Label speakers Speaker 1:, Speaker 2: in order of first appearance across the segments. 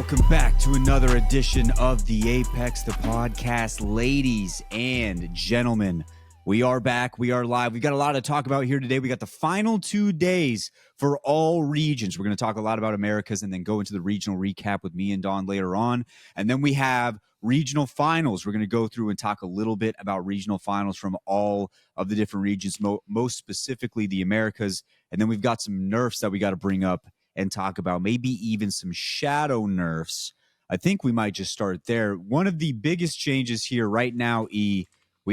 Speaker 1: Welcome back to another edition of the Apex, the podcast. Ladies and gentlemen, we are back. We are live. We've got a lot to talk about here today. We got the final 2 days for all regions. We're going to talk a lot about Americas and then go into the regional recap with me and Don later on. And then we have regional finals. We're going to go through and talk a little bit about regional finals from all of the different regions, most specifically the Americas. And then we've got some nerfs that we got to bring up and talk about, maybe even some shadow nerfs. I think we might just start there. One of the biggest changes here right now, we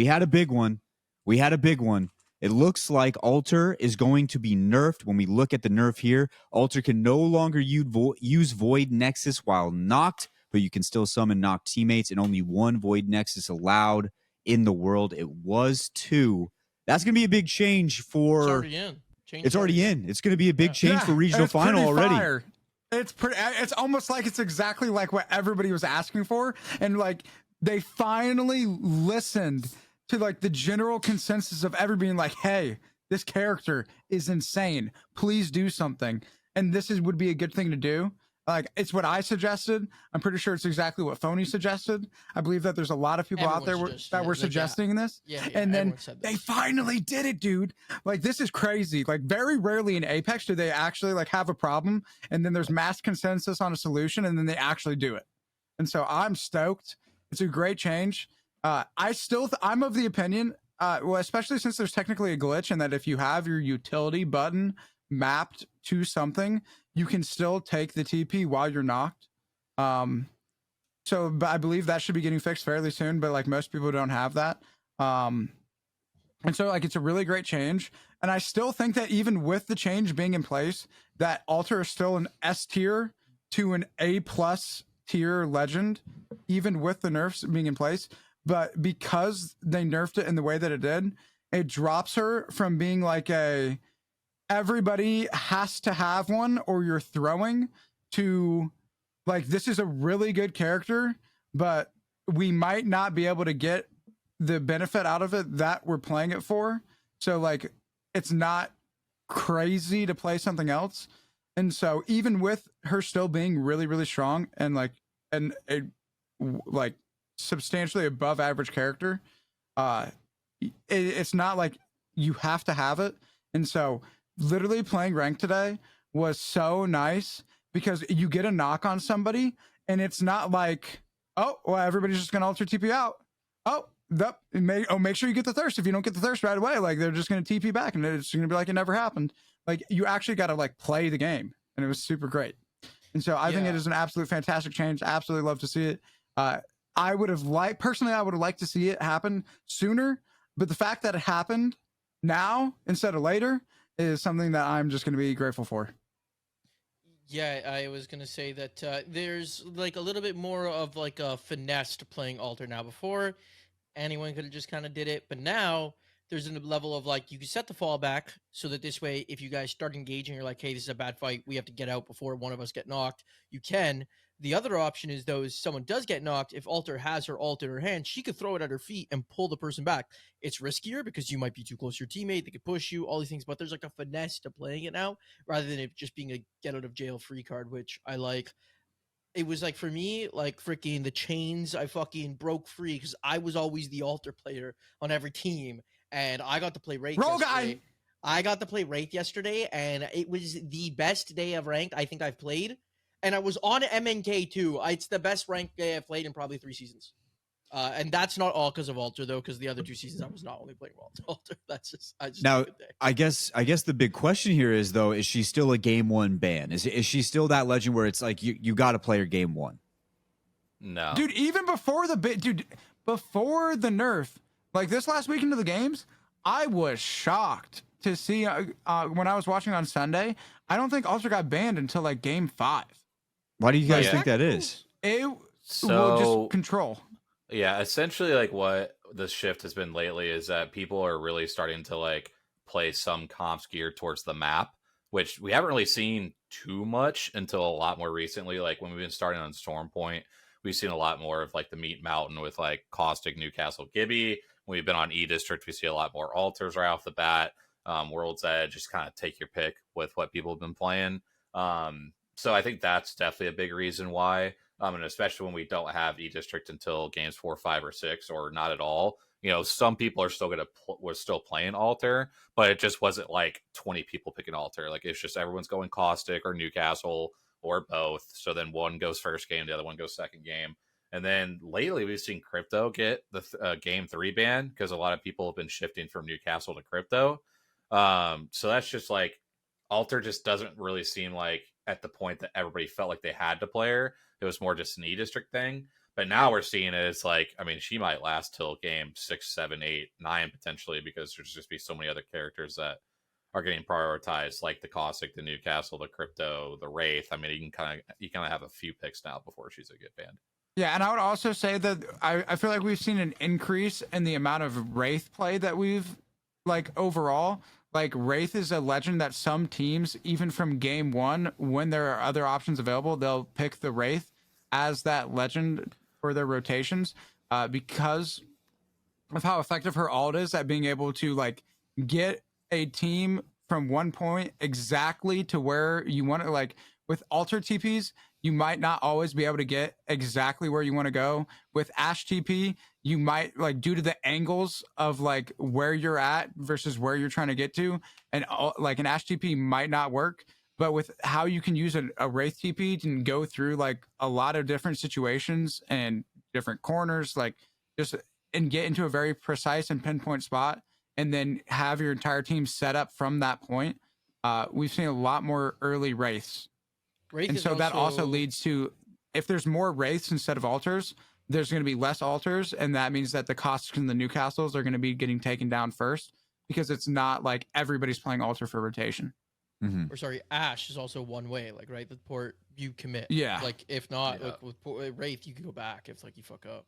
Speaker 1: had a big one. It looks like Alter is going to be nerfed. When we look at the nerf here, Alter can no longer use Void Nexus while knocked, but you can still summon knocked teammates, and only one Void Nexus allowed in the world. It was 2. That's going to be a big change for...
Speaker 2: It's already in.
Speaker 1: It's already in. It's going to be a big change for regional final already.
Speaker 3: Fire. It's almost like it's exactly like what everybody was asking for, and like they finally listened to like the general consensus of everybody being like, "Hey, this character is insane. Please do something." And this would be a good thing to do. Like, it's what I suggested. I'm pretty sure it's exactly what Phony suggested. I believe that there's a lot of people out there that were suggesting this.
Speaker 2: Yeah,
Speaker 3: and then they finally did it, dude. Like, this is crazy. Like, very rarely in Apex do they actually like have a problem, and then there's mass consensus on a solution, and then they actually do it. And so I'm stoked. It's a great change. I'm of the opinion, well, especially since there's technically a glitch, and that if you have your utility button mapped to something, you can still take the TP while you're knocked. But I believe that should be getting fixed fairly soon, but like most people don't have that. And so like it's a really great change. And I still think that even with the change being in place, that Alter is still an S tier to an A+ tier legend, even with the nerfs being in place. But because they nerfed it in the way that it did, it drops her from being like a everybody has to have one or you're throwing to like, this is a really good character, but we might not be able to get the benefit out of it that we're playing it for. So like, it's not crazy to play something else. And so even with her still being really, really strong and like, and a like substantially above average character, it's not like you have to have it. And so literally playing ranked today was so nice because you get a knock on somebody and it's not like, oh, well, everybody's just gonna Alter TP out. Make sure you get the thirst. If you don't get the thirst right away, like they're just gonna TP back and it's gonna be like it never happened. Like you actually got to like play the game, and it was super great. And so I think it is an absolute fantastic change. Absolutely love to see it. I would have liked to see it happen sooner, but the fact that it happened now instead of later is something that I'm just going to be grateful for.
Speaker 2: Yeah, I was going to say that there's like a little bit more of like a finesse to playing Alter now. Before, anyone could have just kind of did it, but now there's a level of like, you can set the fallback so that this way, if you guys start engaging, you're like, hey, this is a bad fight, we have to get out before one of us get knocked, you can. The other option is, though, is someone does get knocked, if Alter has her ult in her hand, she could throw it at her feet and pull the person back. It's riskier because you might be too close to your teammate, they could push you, all these things, but there's like a finesse to playing it now, rather than it just being a get out of jail free card, which I like. It was like, for me, like freaking the chains, I fucking broke free because I was always the Alter player on every team, and I got to play Wraith yesterday. I got to play Wraith yesterday, and it was the best day of ranked I think I've played. And I was on MNK too. It's the best ranked day I've played in probably 3 seasons. And that's not all because of Alter, though, because the other 2 seasons I was not only playing Alter. That's just,
Speaker 1: now, I guess the big question here is, though, is she still a game 1 ban? Is she still that legend where it's like you got to play her game 1?
Speaker 4: No.
Speaker 3: Dude, even before before the nerf, like this last week into the games, I was shocked to see when I was watching on Sunday, I don't think Alter got banned until like game 5.
Speaker 1: Why do you guys think that is?
Speaker 3: Just control.
Speaker 4: Yeah, essentially like what the shift has been lately is that people are really starting to like play some comps geared towards the map, which we haven't really seen too much until a lot more recently. Like when we've been starting on Storm Point, we've seen a lot more of like the Meat Mountain with like Caustic, Newcastle, Gibby. When we've been on E District, we see a lot more alters right off the bat. World's Edge, just kind of take your pick with what people have been playing. So I think that's definitely a big reason why. And especially when we don't have E-District until games 4, 5, or 6, or not at all. Some people are still we're still playing Alter, but it just wasn't like 20 people picking Alter. Like it's just everyone's going Caustic or Newcastle or both. So then one goes first game, the other one goes second game. And then lately we've seen Crypto get the game 3 ban because a lot of people have been shifting from Newcastle to Crypto. So that's just like Alter just doesn't really seem like at the point that everybody felt like they had to play her. It was more just an E-District thing. But now we're seeing it as like, I mean, she might last till game 6, 7, 8, 9 potentially, because there's just be so many other characters that are getting prioritized, like the Caustic, the Newcastle, the Crypto, the Wraith. I mean, you kind of have a few picks now before she's a good band.
Speaker 3: Yeah, and I would also say that I feel like we've seen an increase in the amount of Wraith play that we've like overall. Like Wraith is a legend that some teams, even from game 1, when there are other options available, they'll pick the Wraith as that legend for their rotations, because of how effective her ult is at being able to like get a team from one point exactly to where you want to. Like with Alter TPs, you might not always be able to get exactly where you want to go. With Ashe TP, you might, like, due to the angles of like where you're at versus where you're trying to get to, and like an Ashe TP might not work. But with how you can use a Wraith TP to go through like a lot of different situations and different corners, like just and get into a very precise and pinpoint spot, and then have your entire team set up from that point. We've seen a lot more early Wraiths. And so that also leads to, if there's more Wraiths instead of Alters, there's going to be less Alters, and that means that the Caustics and the Newcastles are going to be getting taken down first, because it's not like everybody's playing Alter for rotation.
Speaker 2: Or sorry, Ashe is also one way, like, right? The port you commit.
Speaker 3: Yeah.
Speaker 2: Like if not, like with Wraith, you can go back if like you fuck up.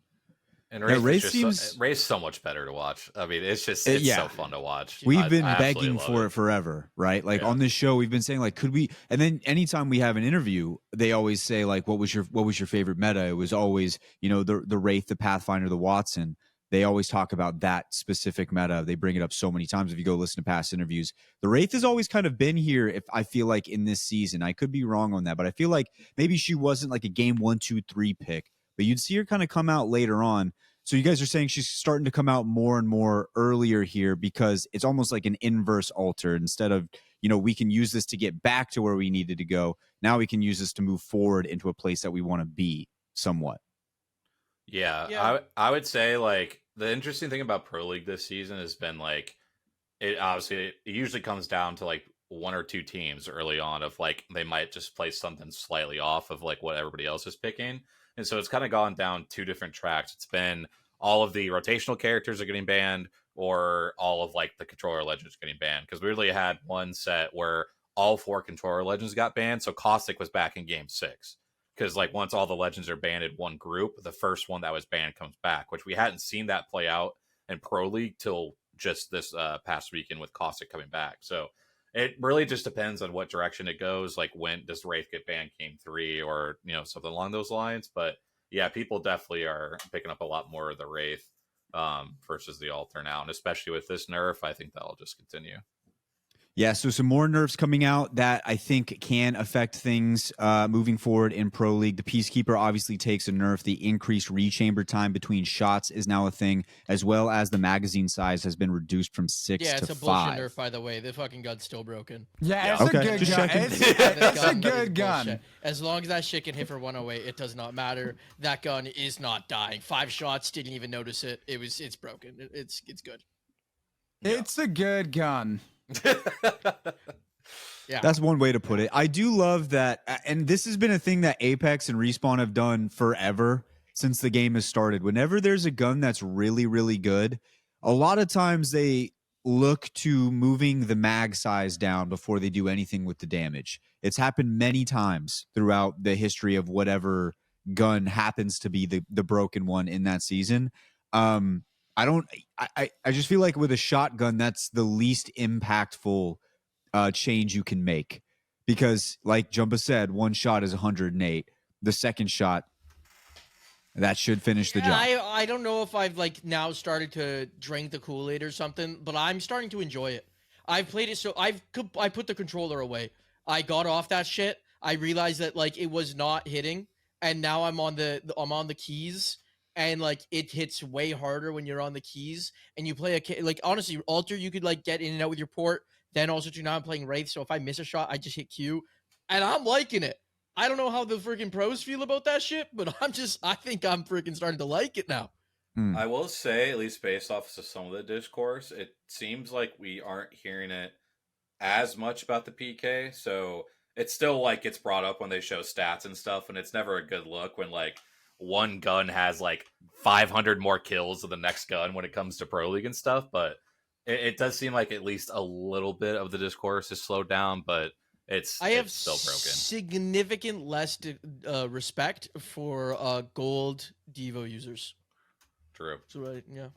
Speaker 4: And Wraith's so much better to watch. I mean, it's so fun to watch.
Speaker 1: We've been begging for it forever, right? Like on this show, we've been saying like, could we? And then anytime we have an interview, they always say like, what was your favorite meta? It was always, the Wraith, the Pathfinder, the Watson. They always talk about that specific meta. They bring it up so many times. If you go listen to past interviews, the Wraith has always kind of been here. If I feel like in this season, I could be wrong on that, but I feel like maybe she wasn't like a game 1, 2, 3 pick, but you'd see her kind of come out later on. So you guys are saying she's starting to come out more and more earlier here because it's almost like an inverse Alter. Instead of, we can use this to get back to where we needed to go. Now we can use this to move forward into a place that we want to be somewhat.
Speaker 4: Yeah. I would say like the interesting thing about Pro League this season has been like, it usually comes down to like one or two teams early on of like, they might just play something slightly off of like what everybody else is picking. And so it's kind of gone down 2 different tracks. It's been all of the rotational characters are getting banned, or all of like the controller legends getting banned. Because we really had one set where all 4 controller legends got banned. So Caustic was back in game 6. Because like once all the legends are banned in one group, the first one that was banned comes back, which we hadn't seen that play out in Pro League till just this past weekend with Caustic coming back. So it really just depends on what direction it goes. Like when does Wraith get banned game 3 or, something along those lines. But yeah, people definitely are picking up a lot more of the Wraith versus the Alter now. And especially with this nerf, I think that'll just continue.
Speaker 1: Yeah, so some more nerfs coming out that I think can affect things moving forward in Pro League. The Peacekeeper obviously takes a nerf. The increased rechamber time between shots is now a thing, as well as the magazine size has been reduced from 6 to 5.
Speaker 2: Yeah, it's a bullshit nerf, by the way. The fucking gun's still broken.
Speaker 3: Yeah, it's a good gun. It's a good gun.
Speaker 2: Bullshit. As long as that shit can hit for 108, it does not matter. That gun is not dying. 5 shots, didn't even notice it. It's broken. It's good.
Speaker 3: It's a good gun.
Speaker 2: Yeah,
Speaker 1: that's one way to put it. I do love that, and this has been a thing that Apex and Respawn have done forever since the game has started. Whenever there's a gun that's really, really good, a lot of times they look to moving the mag size down before they do anything with the damage. It's happened many times throughout the history of whatever gun happens to be the broken one in that season. I just feel like with a shotgun, that's the least impactful change you can make, because like Jumba said, one shot is 108. The second shot, that should finish the job.
Speaker 2: I don't know if I've like now started to drink the Kool-Aid or something, but I'm starting to enjoy it. I've played it, so I put the controller away. I got off that shit. I realized that like it was not hitting, and now I'm on the keys, and like it hits way harder when you're on the keys, and you play like honestly, Alter you could like get in and out with your port. Then also too, now I'm playing Wraith, so if I miss a shot, I just hit Q, and I'm liking it. I don't know how the freaking pros feel about that shit, but I think I'm freaking starting to like it now.
Speaker 4: I will say, at least based off of some of the discourse, it seems like we aren't hearing it as much about the PK. So it's still like gets brought up when they show stats and stuff, and it's never a good look when like one gun has like 500 more kills than the next gun when it comes to Pro League and stuff. But it does seem like at least a little bit of the discourse is slowed down, but
Speaker 2: I have
Speaker 4: still broken.
Speaker 2: Significant less respect for gold Devo users.
Speaker 4: True.
Speaker 2: So right, yeah.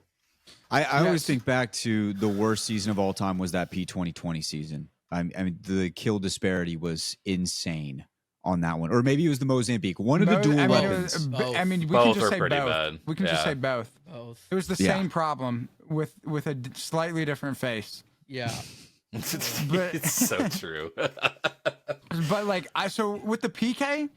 Speaker 1: I always think back to the worst season of all time was that P2020 season. I mean, the kill disparity was insane on that one, or maybe it was the Mozambique. One of the dual weapons.
Speaker 3: I mean, we
Speaker 4: Both
Speaker 3: can just
Speaker 4: are
Speaker 3: say
Speaker 4: pretty
Speaker 3: both.
Speaker 4: bad.
Speaker 3: We can just say both.
Speaker 2: Both.
Speaker 3: It was the same problem with a slightly different face.
Speaker 2: Yeah.
Speaker 4: It's so true.
Speaker 3: But like so with the PK,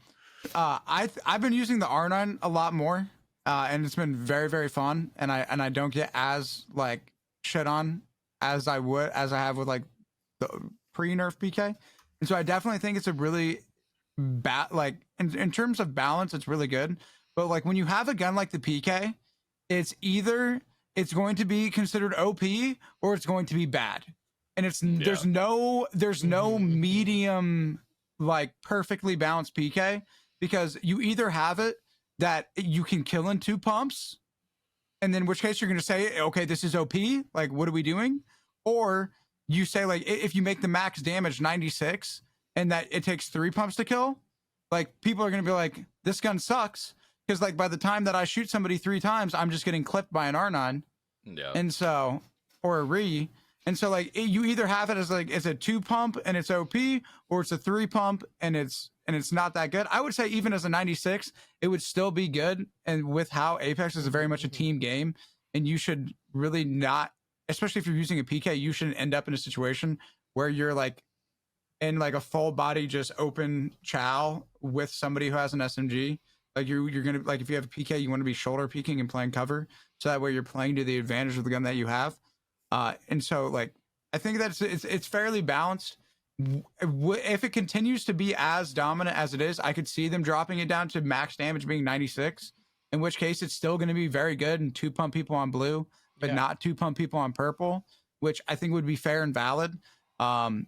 Speaker 3: I've been using the R9 a lot more, and it's been very, very fun. And I don't get as like shit on as I have with like the pre-nerf PK. And so I definitely think it's a really like in terms of balance, it's really good. But like when you have a gun like the PK, it's either it's going to be considered OP or it's going to be bad. And there's no medium like perfectly balanced PK, because you either have it that you can kill in 2 pumps, and then in which case you're going to say, okay, this is OP, like what are we doing? Or you say like if you make the max damage 96 and that it takes 3 pumps to kill, like people are going to be like, this gun sucks, because like by the time that I shoot somebody 3 times, I'm just getting clipped by an R9.
Speaker 4: Yeah.
Speaker 3: And so, or a re. And so like you either have it as like it's a 2 pump and it's OP, or it's a 3 pump and it's not that good. I would say even as a 96, it would still be good. And with how Apex is very much a team game, and you should really not, especially if you're using a PK, you shouldn't end up in a situation where you're like in like a full body just open chow with somebody who has an SMG. Like you're gonna, like if you have a PK, you want to be shoulder peeking and playing cover, so that way you're playing to the advantage of the gun that you have. And so like I think that it's fairly balanced. If it continues to be as dominant as it is, I could see them dropping it down to max damage being 96, in which case it's still going to be very good and 2 pump people on blue, but not 2 pump people on purple, which I think would be fair and valid. And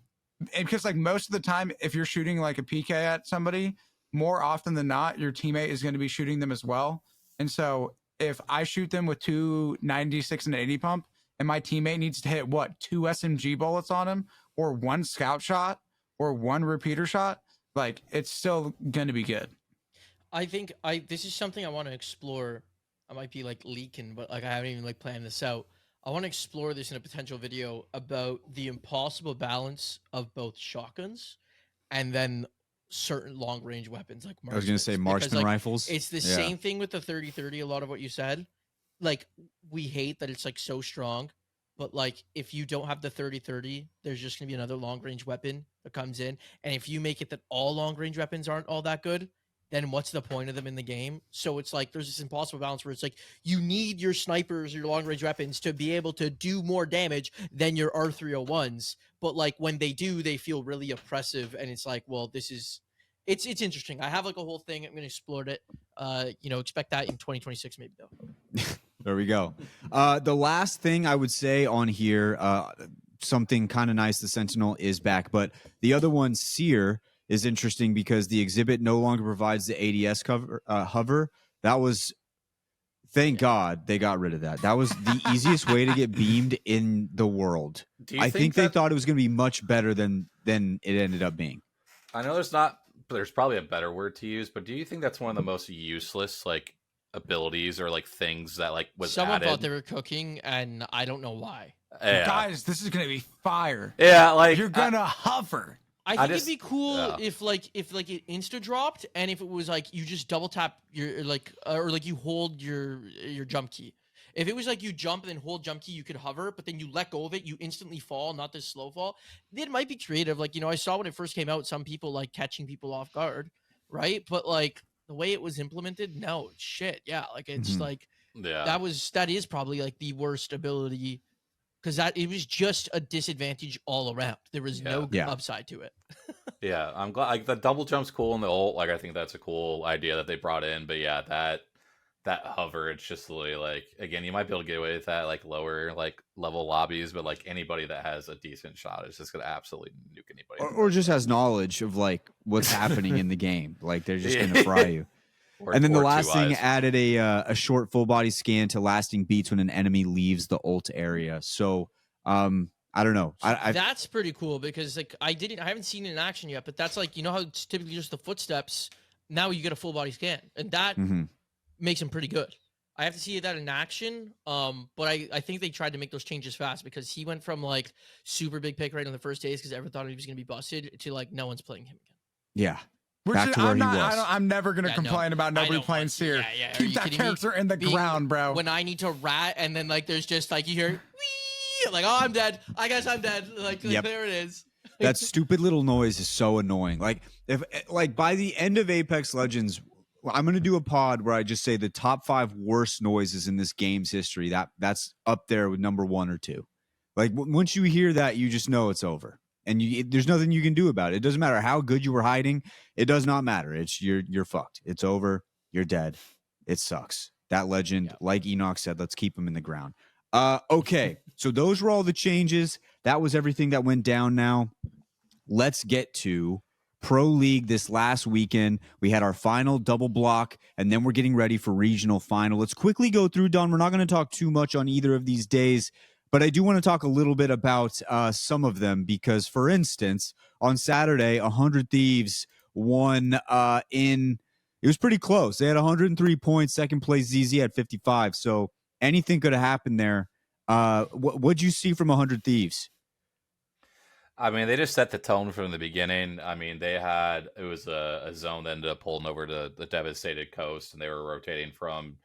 Speaker 3: because like most of the time, if you're shooting like a PK at somebody, more often than not, your teammate is going to be shooting them as well. And so if I shoot them with 2 96 and 80 pump, and my teammate needs to hit 2 SMG bullets on him, or 1 scout shot, or 1 repeater shot, like it's still going to be good.
Speaker 2: I think this is something I want to explore. I might be like leaking, but like I haven't even like planned this out. I want to explore this in a potential video about the impossible balance of both shotguns and then certain long range weapons like
Speaker 1: I was going to say marksman rifles.
Speaker 2: It's the same thing with the 30-30. A lot of what you said, like we hate that it's like so strong, but like if you don't have the 30-30, there's just gonna be another long range weapon that comes in, and if you make it that all long range weapons aren't all that good, then what's the point of them in the game? So it's like there's this impossible balance where it's like you need your snipers, your long range weapons to be able to do more damage than your R301s, but like when they do, they feel really oppressive, and it's like, well, this is it's interesting. I have like a whole thing. I'm gonna explore it. Expect that in 2026 maybe though.
Speaker 1: There we go. The last thing I would say on here, something kind of nice, the Sentinel is back, but the other one, Seer, is interesting because the exhibit no longer provides the ADS hover. That was, thank God they got rid of that. That was the easiest way to get beamed in the world. I think they thought it was going to be much better than it ended up being.
Speaker 4: I know there's probably a better word to use, but do you think that's one of the most useless like abilities or like things that like was
Speaker 2: someone
Speaker 4: added?
Speaker 2: Thought they were cooking, and I don't know why.
Speaker 4: Yeah.
Speaker 3: Guys, this is gonna be fire.
Speaker 4: Yeah, like
Speaker 3: you're gonna hover.
Speaker 2: I think it'd be cool if it insta dropped, and if it was like you just double tap your like or like you hold your jump key. If it was like you jump and then hold jump key, you could hover, but then you let go of it, you instantly fall, not this slow fall. It might be creative. Like, I saw when it first came out, some people like catching people off guard, right? But like the way it was implemented, no shit. Yeah, like it's like that is probably like the worst ability, because it was just a disadvantage all around. There was no upside to it.
Speaker 4: Yeah, I'm glad. Like the double jump's cool in the ult. Like I think that's a cool idea that they brought in. But yeah, that hover, it's just really like, again, you might be able to get away with that like lower like level lobbies, but like anybody that has a decent shot is just gonna absolutely nuke anybody.
Speaker 1: Or just has knowledge of like what's happening in the game. Like they're just gonna fry you. And then the last thing added a short full body scan to lasting beats when an enemy leaves the ult area. So I don't know.
Speaker 2: That's pretty cool, because like I haven't seen it in action yet, but that's like, how it's typically just the footsteps. Now you get a full body scan, and that makes him pretty good. I have to see that in action. But I think they tried to make those changes fast, because he went from like super big pick right on the first days because everyone thought he was going to be busted to like no one's playing him again.
Speaker 1: Yeah.
Speaker 3: Which I'm never going to complain about nobody playing Seer. Keep that character in the ground, bro.
Speaker 2: When I need to rat, and then like there's just like you hear, wee, like, oh, I'm dead. I guess I'm dead. Like there it is.
Speaker 1: That stupid little noise is so annoying. Like if by the end of Apex Legends, I'm going to do a pod where I just say the top 5 worst noises in this game's history. That's up there with number 1 or 2. Like once you hear that, you just know it's over. And there's nothing you can do about it. It doesn't matter how good you were hiding. It does not matter. It's you're fucked. It's over. You're dead. It sucks. That legend, like Enoch said, let's keep him in the ground. Okay, so those were all the changes. That was everything that went down. Now, let's get to Pro League this last weekend. We had our final double block, and then we're getting ready for regional final. Let's quickly go through, Don. We're not going to talk too much on either of these days, but I do want to talk a little bit about some of them, because, for instance, on Saturday, 100 Thieves won it was pretty close. They had 103 points. Second place, ZZ had 55. So anything could have happened there. What'd you see from 100 Thieves?
Speaker 4: I mean, they just set the tone from the beginning. I mean, it was a zone that ended up pulling over to the devastated coast, and they were rotating from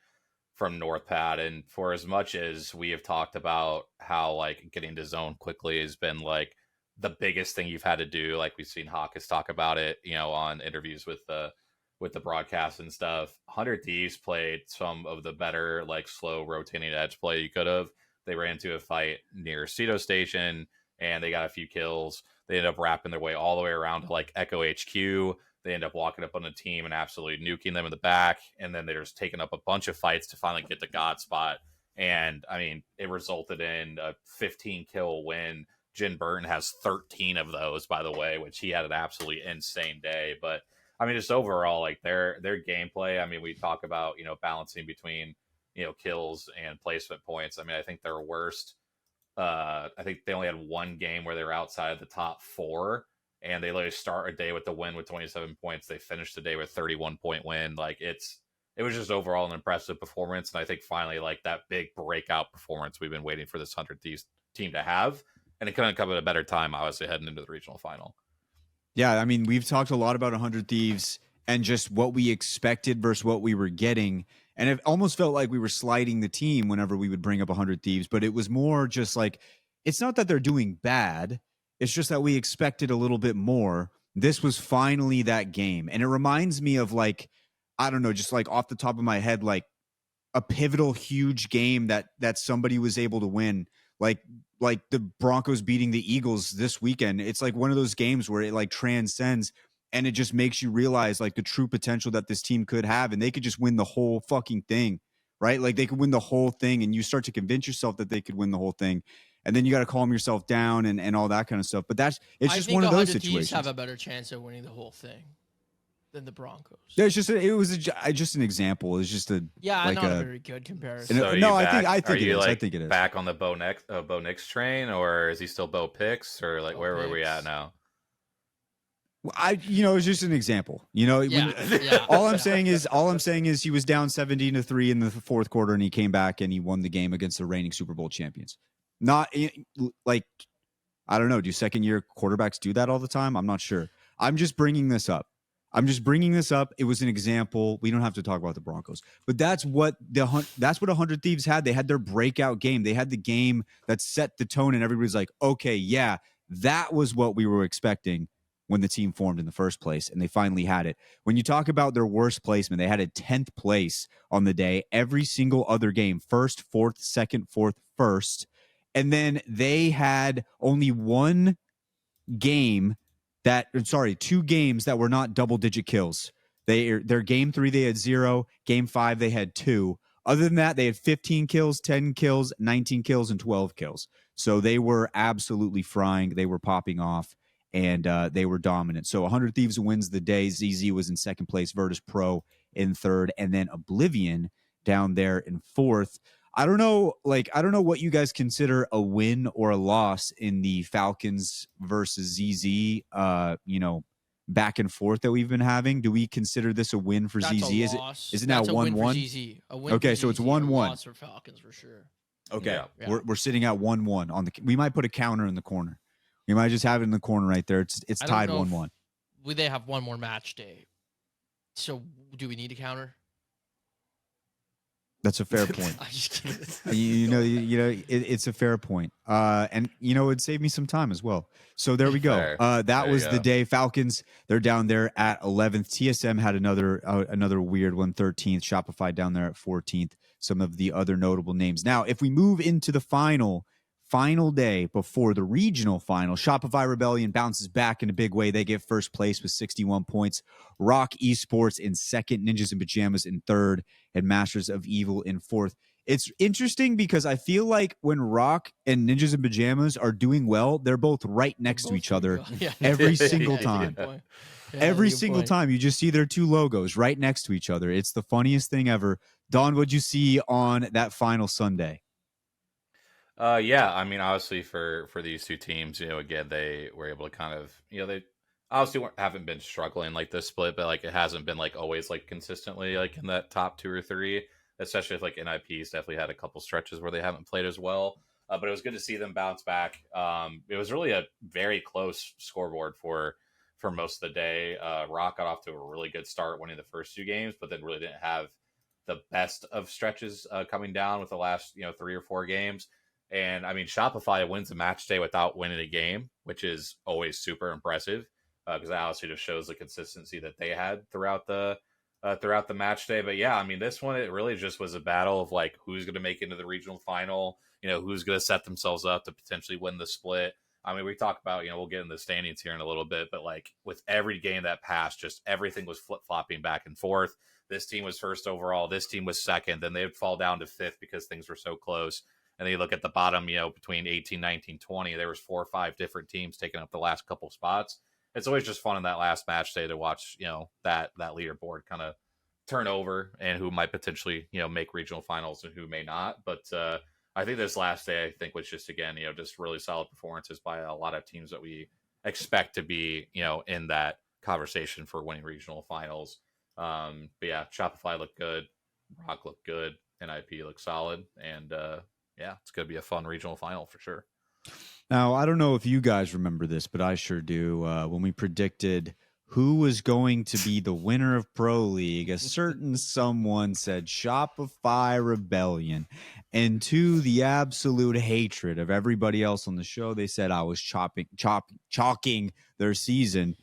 Speaker 4: North Pad. And for as much as we have talked about how like getting to zone quickly has been like the biggest thing you've had to do, like we've seen Hawkes talk about it, on interviews with the broadcast and stuff. 100 Thieves played some of the better like slow rotating edge play you could have. They ran into a fight near Ceto Station, and they got a few kills. They ended up wrapping their way all the way around to like Echo HQ. They end up walking up on the team and absolutely nuking them in the back. And then they're just taking up a bunch of fights to finally get the God spot. And I mean, it resulted in a 15 kill win. Jin Burton has 13 of those, by the way, which he had an absolutely insane day. But I mean, just overall, like their gameplay, I mean, we talk about, balancing between, kills and placement points. I mean, I think their worst, I think they only had one game where they were outside of the top 4. And they literally start a day with the win with 27 points. They finished the day with 31-point win. Like it was just overall an impressive performance. And I think finally, like that big breakout performance we've been waiting for this 100 Thieves team to have. And it couldn't come at a better time, obviously, heading into the regional final.
Speaker 1: Yeah, I mean, we've talked a lot about 100 Thieves and just what we expected versus what we were getting. And it almost felt like we were sliding the team whenever we would bring up 100 Thieves. But it was more just like, it's not that they're doing bad. It's just that we expected a little bit more. This was finally that game. And it reminds me of like, I don't know, just like off the top of my head, like a pivotal, huge game that somebody was able to win. Like the Broncos beating the Eagles this weekend. It's like one of those games where it like transcends, and it just makes you realize like the true potential that this team could have. And they could just win the whole fucking thing, right? Like they could win the whole thing, and you start to convince yourself that they could win the whole thing. And then you got to calm yourself down and all that kind of stuff. But it's just one of those situations.
Speaker 2: Have a better chance of winning the whole thing than the Broncos.
Speaker 1: Yeah, it's just just an example. It's just a
Speaker 2: not a very good comparison.
Speaker 4: So
Speaker 1: I think it is.
Speaker 4: Like
Speaker 1: I think it is.
Speaker 4: Back on the Bo Nix train, or is he still Bo Pix, or like where were we at now?
Speaker 1: It's just an example. All I'm saying is he was down 17-3 in the fourth quarter, and he came back and he won the game against the reigning Super Bowl champions. Not like, I don't know. Do second-year quarterbacks do that all the time? I'm not sure. I'm just bringing this up. I'm just bringing this up. It was an example. We don't have to talk about the Broncos, but that's what 100 Thieves had. They had their breakout game. They had the game that set the tone, and everybody's like, okay, yeah, that was what we were expecting when the team formed in the first place, and they finally had it. When you talk about their worst placement, they had a 10th place on the day. Every single other game, first, fourth, second, fourth, first, and then they had only two games that were not double-digit kills. Their game 3, they had 0. Game 5, they had 2. Other than that, they had 15 kills, 10 kills, 19 kills, and 12 kills. So they were absolutely frying. They were popping off, and they were dominant. So 100 Thieves wins the day. ZZ was in second place, Virtus Pro in third, and then Oblivion down there in fourth. I don't know what you guys consider a win or a loss in the Falcons versus ZZ, back and forth that we've been having. Do we consider this a win for
Speaker 2: That's
Speaker 1: ZZ? Is it now
Speaker 2: That's a win
Speaker 1: 1-1?
Speaker 2: for ZZ. A win
Speaker 1: Okay,
Speaker 2: for
Speaker 1: so it's
Speaker 2: ZZ,
Speaker 1: 1-1.
Speaker 2: a loss for Falcons for sure.
Speaker 1: Okay,
Speaker 4: Yeah.
Speaker 1: We're sitting at 1-1 on the. We might put a counter in the corner. We might just have it in the corner right there. It's
Speaker 2: I don't
Speaker 1: tied
Speaker 2: know if
Speaker 1: 1-1.
Speaker 2: They have one more match day. So do we need a counter?
Speaker 1: That's a fair point.
Speaker 2: I'm just kidding.
Speaker 1: It's a fair point. And it'd save me some time as well. So there we go.
Speaker 4: Fair.
Speaker 1: That
Speaker 4: There
Speaker 1: was
Speaker 4: you
Speaker 1: the
Speaker 4: go.
Speaker 1: day. Falcons, they're down there at 11th. TSM had another weird one, 13th. Shopify down there at 14th. Some of the other notable names. Now, if we move into the final day before the regional final, Shopify Rebellion bounces back in a big way. They get first place with 61 points. Rock Esports in second, Ninjas in Pajamas in third, and Masters of Evil in fourth. It's interesting because I feel like when Rock and Ninjas in Pajamas are doing well, they're both right next to each other
Speaker 2: Yeah.
Speaker 1: every single
Speaker 2: Yeah,
Speaker 1: time.
Speaker 2: good point. Yeah,
Speaker 1: Every
Speaker 2: good
Speaker 1: single
Speaker 2: point.
Speaker 1: time you just see their two logos right next to each other. It's the funniest thing ever. Don, what'd you see on that final Sunday?
Speaker 4: Yeah, I mean, obviously for these two teams, again, they were able to kind of, they obviously haven't been struggling like this split, but like it hasn't been like always like consistently like in that top 2 or 3, especially if like NIP's definitely had a couple stretches where they haven't played as well. But it was good to see them bounce back. It was really a very close scoreboard for most of the day. Rock got off to a really good start winning the first 2 games, but then really didn't have the best of stretches coming down with the last 3 or 4 games. And I mean, Shopify wins a match day without winning a game, which is always super impressive because that obviously just shows the consistency that they had throughout the match day. But yeah, I mean, this one, it really just was a battle of like who's going to make it into the regional final, who's going to set themselves up to potentially win the split. I mean, we talk about, we'll get in the standings here in a little bit, but like with every game that passed, just everything was flip-flopping back and forth. This team was first overall. This team was second. Then they would fall down to 5th because things were so close. And then you look at the bottom, between 18, 19, 20, there was 4 or 5 different teams taking up the last couple spots. It's always just fun in that last match day to watch, that leaderboard kind of turn over and who might potentially, make regional finals and who may not. But I think this last day, I think was just, again, just really solid performances by a lot of teams that we expect to be, in that conversation for winning regional finals. But yeah, Shopify looked good. Rock looked good. NIP looked solid. And, yeah, it's going to be a fun regional final for sure.
Speaker 1: Now, I don't know if you guys remember this, but I sure do. When we predicted who was going to be the winner of Pro League, a certain someone said Shopify Rebellion. And to the absolute hatred of everybody else on the show, they said I was chalking their season.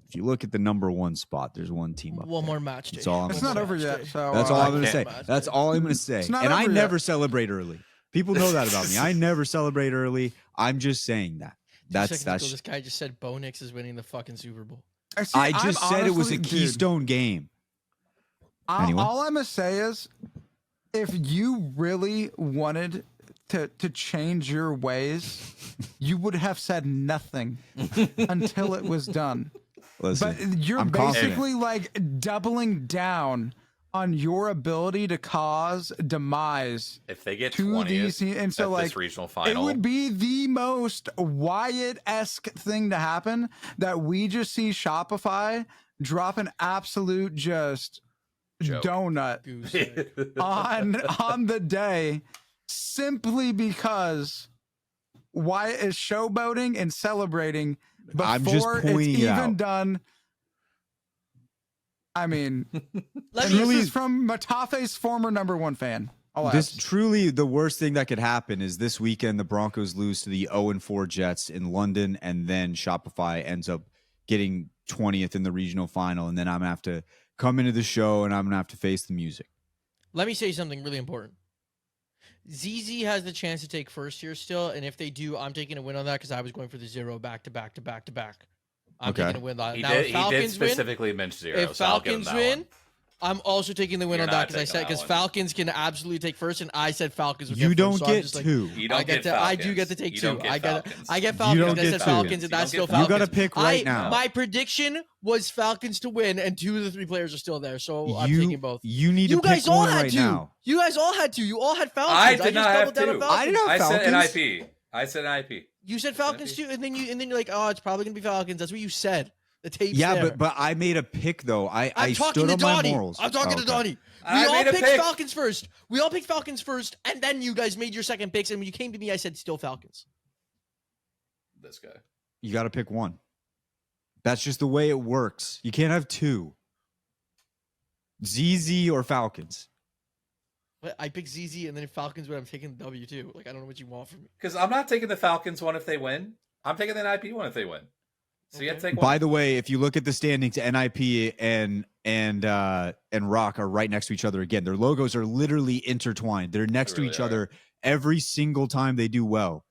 Speaker 1: If you look at the number 1 spot, there's one team up
Speaker 2: One
Speaker 1: there.
Speaker 2: more match day.
Speaker 1: That's all I'm
Speaker 3: It's
Speaker 1: gonna
Speaker 3: not
Speaker 1: say.
Speaker 3: over yet. So
Speaker 1: That's all I'm going to
Speaker 4: can't-
Speaker 1: say. That's all I'm going to say.
Speaker 3: It's not
Speaker 1: And I
Speaker 3: over
Speaker 1: never
Speaker 3: yet.
Speaker 1: celebrate early. People know that about me. I never celebrate early. I'm just saying that. That's
Speaker 2: this guy just said Bo Nix is winning the fucking Super Bowl.
Speaker 1: I just said it was a Keystone game. Anyway.
Speaker 3: All I'm gonna say is, if you really wanted to change your ways, you would have said nothing until it was done.
Speaker 1: Listen,
Speaker 3: But you're
Speaker 1: I'm confident.
Speaker 3: basically like doubling down on your ability to cause demise
Speaker 4: If they get
Speaker 3: to
Speaker 4: 20th
Speaker 3: these, and so
Speaker 4: at
Speaker 3: like
Speaker 4: this regional
Speaker 3: it
Speaker 4: final,
Speaker 3: would be the most Wyatt-esque thing to happen that we just see Shopify drop an absolute just
Speaker 4: Joke.
Speaker 3: donut
Speaker 2: Goose egg.
Speaker 3: on the day simply because Wyatt is showboating and celebrating
Speaker 1: I'm just
Speaker 3: before it's
Speaker 1: pointing it
Speaker 3: even
Speaker 1: out.
Speaker 3: done. I mean,
Speaker 2: Let
Speaker 3: and
Speaker 2: me
Speaker 3: this
Speaker 1: Really-
Speaker 3: is from Matafe's former #1 fan.
Speaker 1: This truly the worst thing that could happen is this weekend the Broncos lose to the 0-4 Jets in London, and then Shopify ends up getting 20th in the regional final, and then I'm gonna have to come into the show and I'm gonna have to face the music.
Speaker 2: Let me say something really important. ZZ has the chance to take first here still, and if they do, I'm taking a win on that because I was going for the 0 back to back to back to back. I'm
Speaker 1: Okay.
Speaker 2: taking a win on that.
Speaker 4: He
Speaker 2: Now,
Speaker 4: did.
Speaker 2: if
Speaker 4: He did
Speaker 2: Falcons win,
Speaker 4: specifically mention 0.
Speaker 2: if
Speaker 4: so I'll give him
Speaker 2: Falcons
Speaker 4: that
Speaker 2: win,
Speaker 4: one.
Speaker 2: I'm also taking the win
Speaker 4: You're
Speaker 2: on that
Speaker 4: not
Speaker 2: because I
Speaker 4: taking
Speaker 2: said
Speaker 4: that
Speaker 2: because
Speaker 4: one.
Speaker 2: Falcons can absolutely take first, and I said Falcons would
Speaker 1: You
Speaker 2: get
Speaker 1: don't
Speaker 2: first, so I'm
Speaker 1: get
Speaker 2: just like,
Speaker 1: two.
Speaker 4: You don't get Falcons.
Speaker 2: I do get to take
Speaker 4: You
Speaker 2: two.
Speaker 4: don't get
Speaker 2: I get
Speaker 4: Falcons.
Speaker 2: I get
Speaker 1: You
Speaker 2: Falcons.
Speaker 1: don't
Speaker 2: I
Speaker 1: get
Speaker 2: said
Speaker 1: two.
Speaker 2: Falcons, and
Speaker 4: You
Speaker 2: that's
Speaker 4: don't
Speaker 2: still
Speaker 4: get
Speaker 2: Falcons.
Speaker 1: You gotta pick right now.
Speaker 2: My prediction was Falcons to win, and 2 of the 3 players are still there, so I'm taking both.
Speaker 1: You need
Speaker 2: You
Speaker 1: to pick
Speaker 2: guys all
Speaker 1: one
Speaker 2: had
Speaker 1: right
Speaker 2: to.
Speaker 1: now.
Speaker 2: You guys all had to. You all had Falcons.
Speaker 4: I
Speaker 2: just
Speaker 4: did not have
Speaker 2: doubled down on
Speaker 4: to.
Speaker 2: Falcons.
Speaker 1: I didn't have
Speaker 4: I said
Speaker 1: Falcons.
Speaker 4: NIP. I said NIP.
Speaker 2: You said Falcons too, and then you're like, oh, it's probably gonna be Falcons. That's what you said. The tape's
Speaker 1: Yeah,
Speaker 2: there.
Speaker 1: but I made a pick though. I
Speaker 2: I'm talking
Speaker 1: stood
Speaker 2: to
Speaker 1: on my
Speaker 2: Donnie.
Speaker 1: morals.
Speaker 2: I'm talking
Speaker 1: Oh,
Speaker 2: to
Speaker 1: okay.
Speaker 2: Donnie.
Speaker 4: I
Speaker 2: We all
Speaker 4: made a
Speaker 2: picked
Speaker 4: pick.
Speaker 2: Falcons first. We all picked Falcons first, and then you guys made your second picks. And when you came to me, I said still Falcons.
Speaker 4: This guy.
Speaker 1: You got to pick one. That's just the way it works. You can't have two. ZZ or Falcons.
Speaker 2: But I picked ZZ, and then if Falcons win, I'm taking the W too. Like I don't know what you want from me.
Speaker 4: Because I'm not taking the Falcons one if they win. I'm taking the NIP one if they win. So you have to take one.
Speaker 1: By the way, if you look at the standings, NIP and Rock are right next to each other again. Their logos are literally intertwined. They're next to
Speaker 4: really
Speaker 1: each
Speaker 4: are.
Speaker 1: other every single time they do well.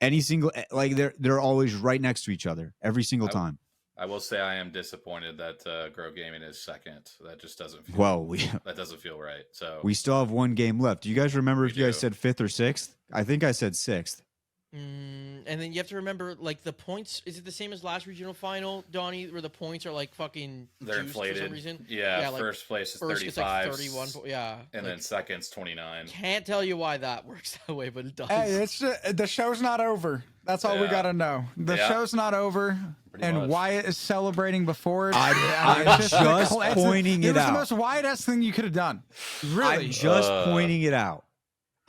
Speaker 1: Any single like they're always right next to each other every single time.
Speaker 4: I will say I am disappointed that Grove Gaming is second. That just doesn't feel
Speaker 1: Well,
Speaker 4: that doesn't feel right. So
Speaker 1: we still have one game left. Do you guys remember
Speaker 4: We
Speaker 1: if you guys
Speaker 4: do.
Speaker 1: said 5th or 6th? I think I said 6th.
Speaker 2: And then you have to remember, like the points. Is it the same as last regional final, Donnie, where the points are like fucking
Speaker 4: they're
Speaker 2: juiced for some
Speaker 4: inflated.
Speaker 2: reason?
Speaker 4: Yeah,
Speaker 2: like,
Speaker 4: first place is
Speaker 2: First, it's
Speaker 4: 35.
Speaker 2: like 31. Yeah,
Speaker 4: and
Speaker 2: like,
Speaker 4: then second's 29.
Speaker 2: can't tell you why that works that way, but it does.
Speaker 3: Hey, it's just, the show's not over. That's all we
Speaker 4: Yeah.
Speaker 3: gotta know. The
Speaker 4: Yeah.
Speaker 3: show's not over,
Speaker 4: Pretty
Speaker 3: and
Speaker 4: much.
Speaker 3: Wyatt is celebrating before it.
Speaker 1: I'm
Speaker 3: It's
Speaker 1: just
Speaker 3: it's-
Speaker 1: pointing
Speaker 3: it
Speaker 1: it
Speaker 3: was
Speaker 1: out.
Speaker 3: the most Wyatt-esque thing you could have done. Really,
Speaker 1: I'm just
Speaker 4: Uh,
Speaker 1: pointing it out.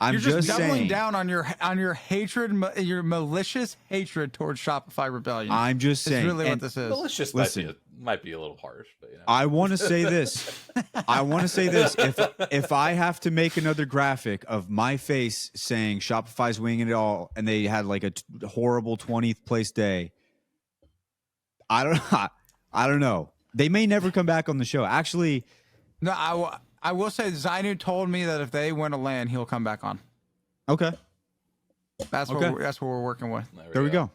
Speaker 1: I'm
Speaker 3: you're just doubling
Speaker 1: saying.
Speaker 3: down on your hatred, your malicious hatred towards Shopify Rebellion.
Speaker 1: I'm just
Speaker 3: It's
Speaker 1: saying.
Speaker 3: really what
Speaker 1: and
Speaker 3: this is.
Speaker 4: Well, it's just
Speaker 1: Listen.
Speaker 4: might be a little harsh, but you know.
Speaker 1: I want to say this. I want to say this. If I have to make another graphic of my face saying Shopify's winning it all, and they had like a horrible 20th place day, I don't know. They may never come back on the show. Actually,
Speaker 3: No, I will say Zainu told me that if they win a LAN, he'll come back on.
Speaker 1: okay,
Speaker 3: That's
Speaker 1: Okay.
Speaker 3: that's what we're working with.
Speaker 1: there we go.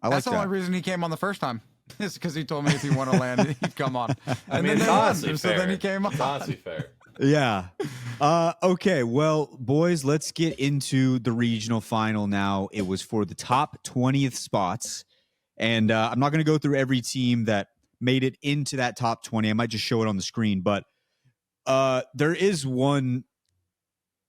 Speaker 1: I like
Speaker 3: That's the
Speaker 1: that.
Speaker 3: only reason he came on the first time. It's because he told me if he won a LAN, he'd come on.
Speaker 4: I
Speaker 3: And
Speaker 4: mean,
Speaker 3: then
Speaker 4: it's
Speaker 3: they won,
Speaker 4: honestly
Speaker 3: so
Speaker 4: fair.
Speaker 3: then he came
Speaker 4: It's
Speaker 3: on.
Speaker 4: honestly fair.
Speaker 1: Yeah. Okay. Well, boys, let's get into the regional final now. It was for the top 20th spots. And I'm not going to go through every team that made it into that top 20. I might just show it on the screen. But there is one,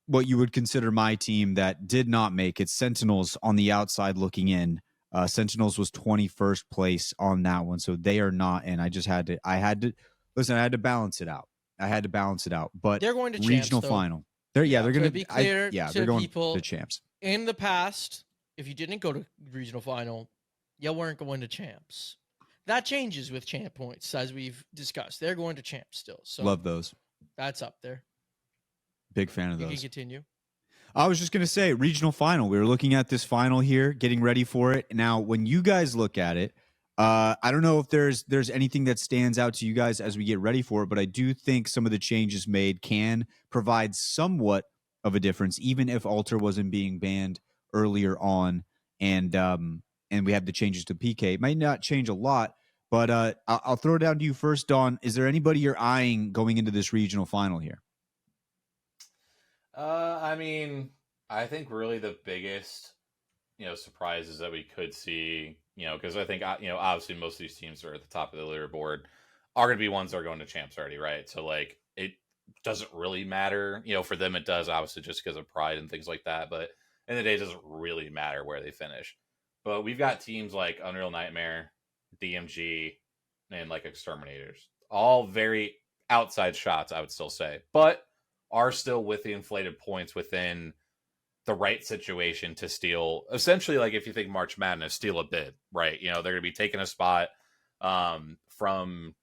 Speaker 1: what you would consider my team, that did not make it. Sentinels on the outside looking in. Sentinels was 21st place on that one. So they are not in. I had to balance it out. But
Speaker 2: They're going to champs,
Speaker 1: regional
Speaker 2: though.
Speaker 1: final. They're
Speaker 2: To
Speaker 1: going
Speaker 2: be clear
Speaker 1: they're
Speaker 2: to
Speaker 1: going
Speaker 2: people-
Speaker 1: to champs.
Speaker 2: In the past, if you didn't go to regional final, you weren't going to champs. That changes with champ points, as we've discussed. They're going to champs still. So
Speaker 1: Love those.
Speaker 2: that's up there.
Speaker 1: Big fan of
Speaker 2: You can
Speaker 1: those.
Speaker 2: continue.
Speaker 1: I was just going to say regional final. We were looking at this final here, getting ready for it. Now, when you guys look at it, I don't know if there's anything that stands out to you guys as we get ready for it, but I do think some of the changes made can provide somewhat of a difference, even if Alter wasn't being banned earlier on, and we have the changes to PK. It might not change a lot, but I'll throw it down to you first, Dawn. Is there anybody you're eyeing going into this regional final here?
Speaker 4: I mean, I think really the biggest, surprises that we could see, because I think, obviously most of these teams are at the top of the leaderboard are going to be ones that are going to champs already, right? So, like, it doesn't really matter. For them it does, obviously, just because of pride and things like that. But in the day, it doesn't really matter where they finish. But we've got teams like Unreal Nightmare, DMG, and, like, Exterminators. All very outside shots, I would still say. But are still with the inflated points within the right situation to steal, essentially, like if you think March Madness, steal a bid, right? They're going to be taking a spot from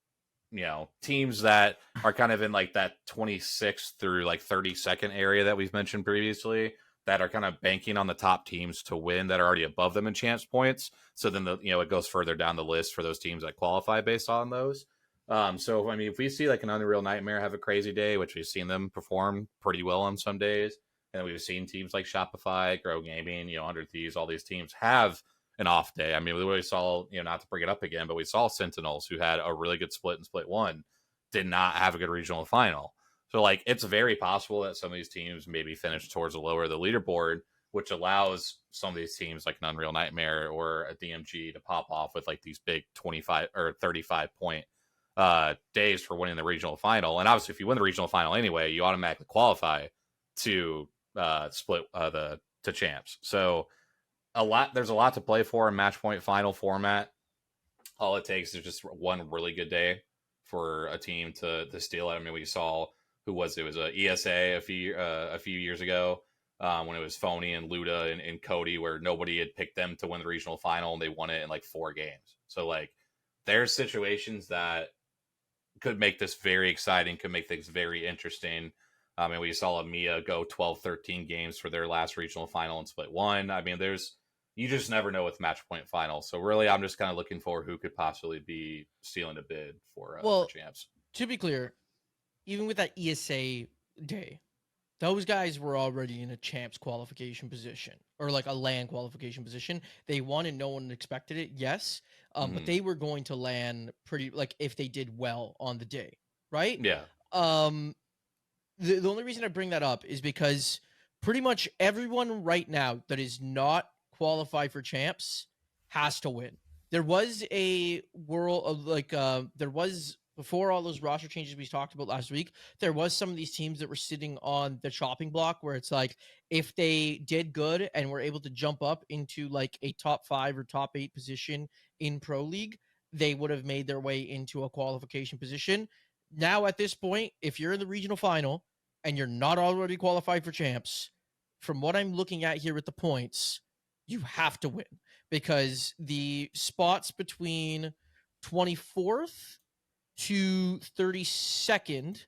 Speaker 4: teams that are kind of in like that 26th through like 32nd area that we've mentioned previously, that are kind of banking on the top teams to win that are already above them in chance points. So then it goes further down the list for those teams that qualify based on those. So I mean, if we see like an Unreal Nightmare have a crazy day, which we've seen them perform pretty well on some days, and we've seen teams like Shopify, Grow Gaming, 100 Thieves, all these teams have an off day. I mean, we really saw, not to bring it up again, but we saw Sentinels, who had a really good split in split one, did not have a good regional final. So like, it's very possible that some of these teams maybe finish towards the lower of the leaderboard, which allows some of these teams like an Unreal Nightmare or a DMG to pop off with like these big 25 or 35 point days for winning the regional final. And obviously, if you win the regional final anyway, you automatically qualify to split to champs. So there's a lot to play for in match point final format. All it takes is just one really good day for a team to steal it. I mean, we saw it was a ESA a few years ago when it was Phony and Luda and Cody, where nobody had picked them to win the regional final and they won it in like 4 games. So like, there's situations that could make this very exciting, could make things very interesting. I mean, we saw EMEA go 12-13 games for their last regional final in split one. I mean, you just never know with match point finals. So really, I'm just kind of looking for who could possibly be stealing a bid for champs.
Speaker 2: To be clear, even with that ESA day, those guys were already in a champs qualification position or like a LAN qualification position. They won and no one expected it. Yes. But they were going to land pretty, like, if they did well on the day, right?
Speaker 4: Yeah.
Speaker 2: The only reason I bring that up is because pretty much everyone right now that is not qualified for champs has to win. There was a world of there was, before all those roster changes we talked about last week, there was some of these teams that were sitting on the chopping block where it's like, if they did good and were able to jump up into like a top 5 or top 8 position in Pro League, they would have made their way into a qualification position. Now at this point, if you're in the regional final and you're not already qualified for champs, from what I'm looking at here with the points, you have to win, because the spots between 24th to 32nd,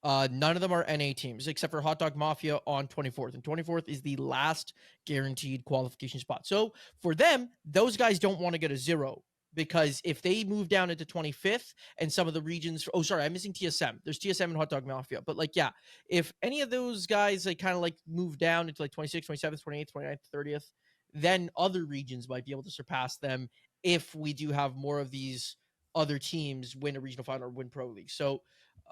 Speaker 2: none of them are NA teams except for Hot Dog Mafia on 24th, and 24th is the last guaranteed qualification spot. So for them, those guys don't want to get a 0, because if they move down into 25th and some of the regions, I'm missing TSM. There's TSM and Hot Dog Mafia, but like, yeah, if any of those guys like kind of like move down into like 26th, 27th, 28th, 29th, 30th, then other regions might be able to surpass them if we do have more of these other teams win a regional final or win Pro League. So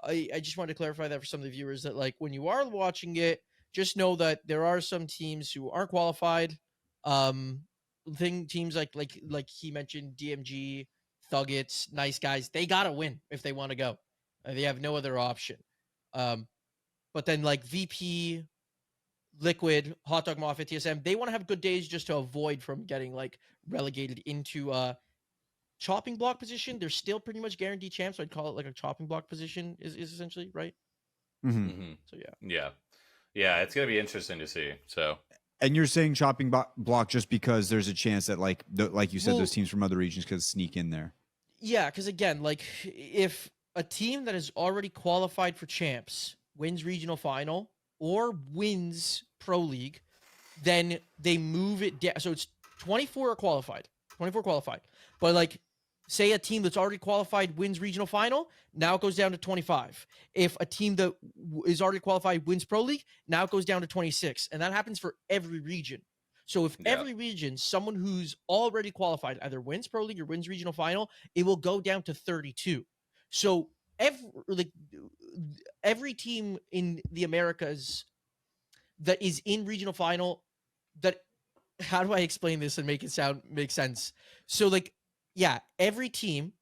Speaker 2: I just wanted to clarify that for some of the viewers, that like, when you are watching it, just know that there are some teams who aren't qualified. Teams like he mentioned, DMG, Thuggets, Nice Guys, they gotta win if they want to go. They have no other option. But then like VP, Liquid, Hot Dog Mafia, TSM, they want to have good days just to avoid from getting like relegated into chopping block position. They're still pretty much guaranteed champs, so I'd call it like a chopping block position is essentially, right? So
Speaker 4: yeah, it's gonna be interesting to see. So,
Speaker 1: and you're saying chopping block just because there's a chance that like you said, those teams from other regions could sneak in there.
Speaker 2: Yeah, because again, like, if a team that is already qualified for champs wins regional final or wins Pro League, then they move it down. So it's 24 qualified. But like, say a team that's already qualified wins regional final, now it goes down to 25. If a team that is already qualified wins Pro League, now it goes down to 26. And that happens for every region. So if every region, someone who's already qualified either wins Pro League or wins regional final, it will go down to 32. So every team in the Americas that is in regional final, that, how do I explain this and make sense? So like, yeah, every team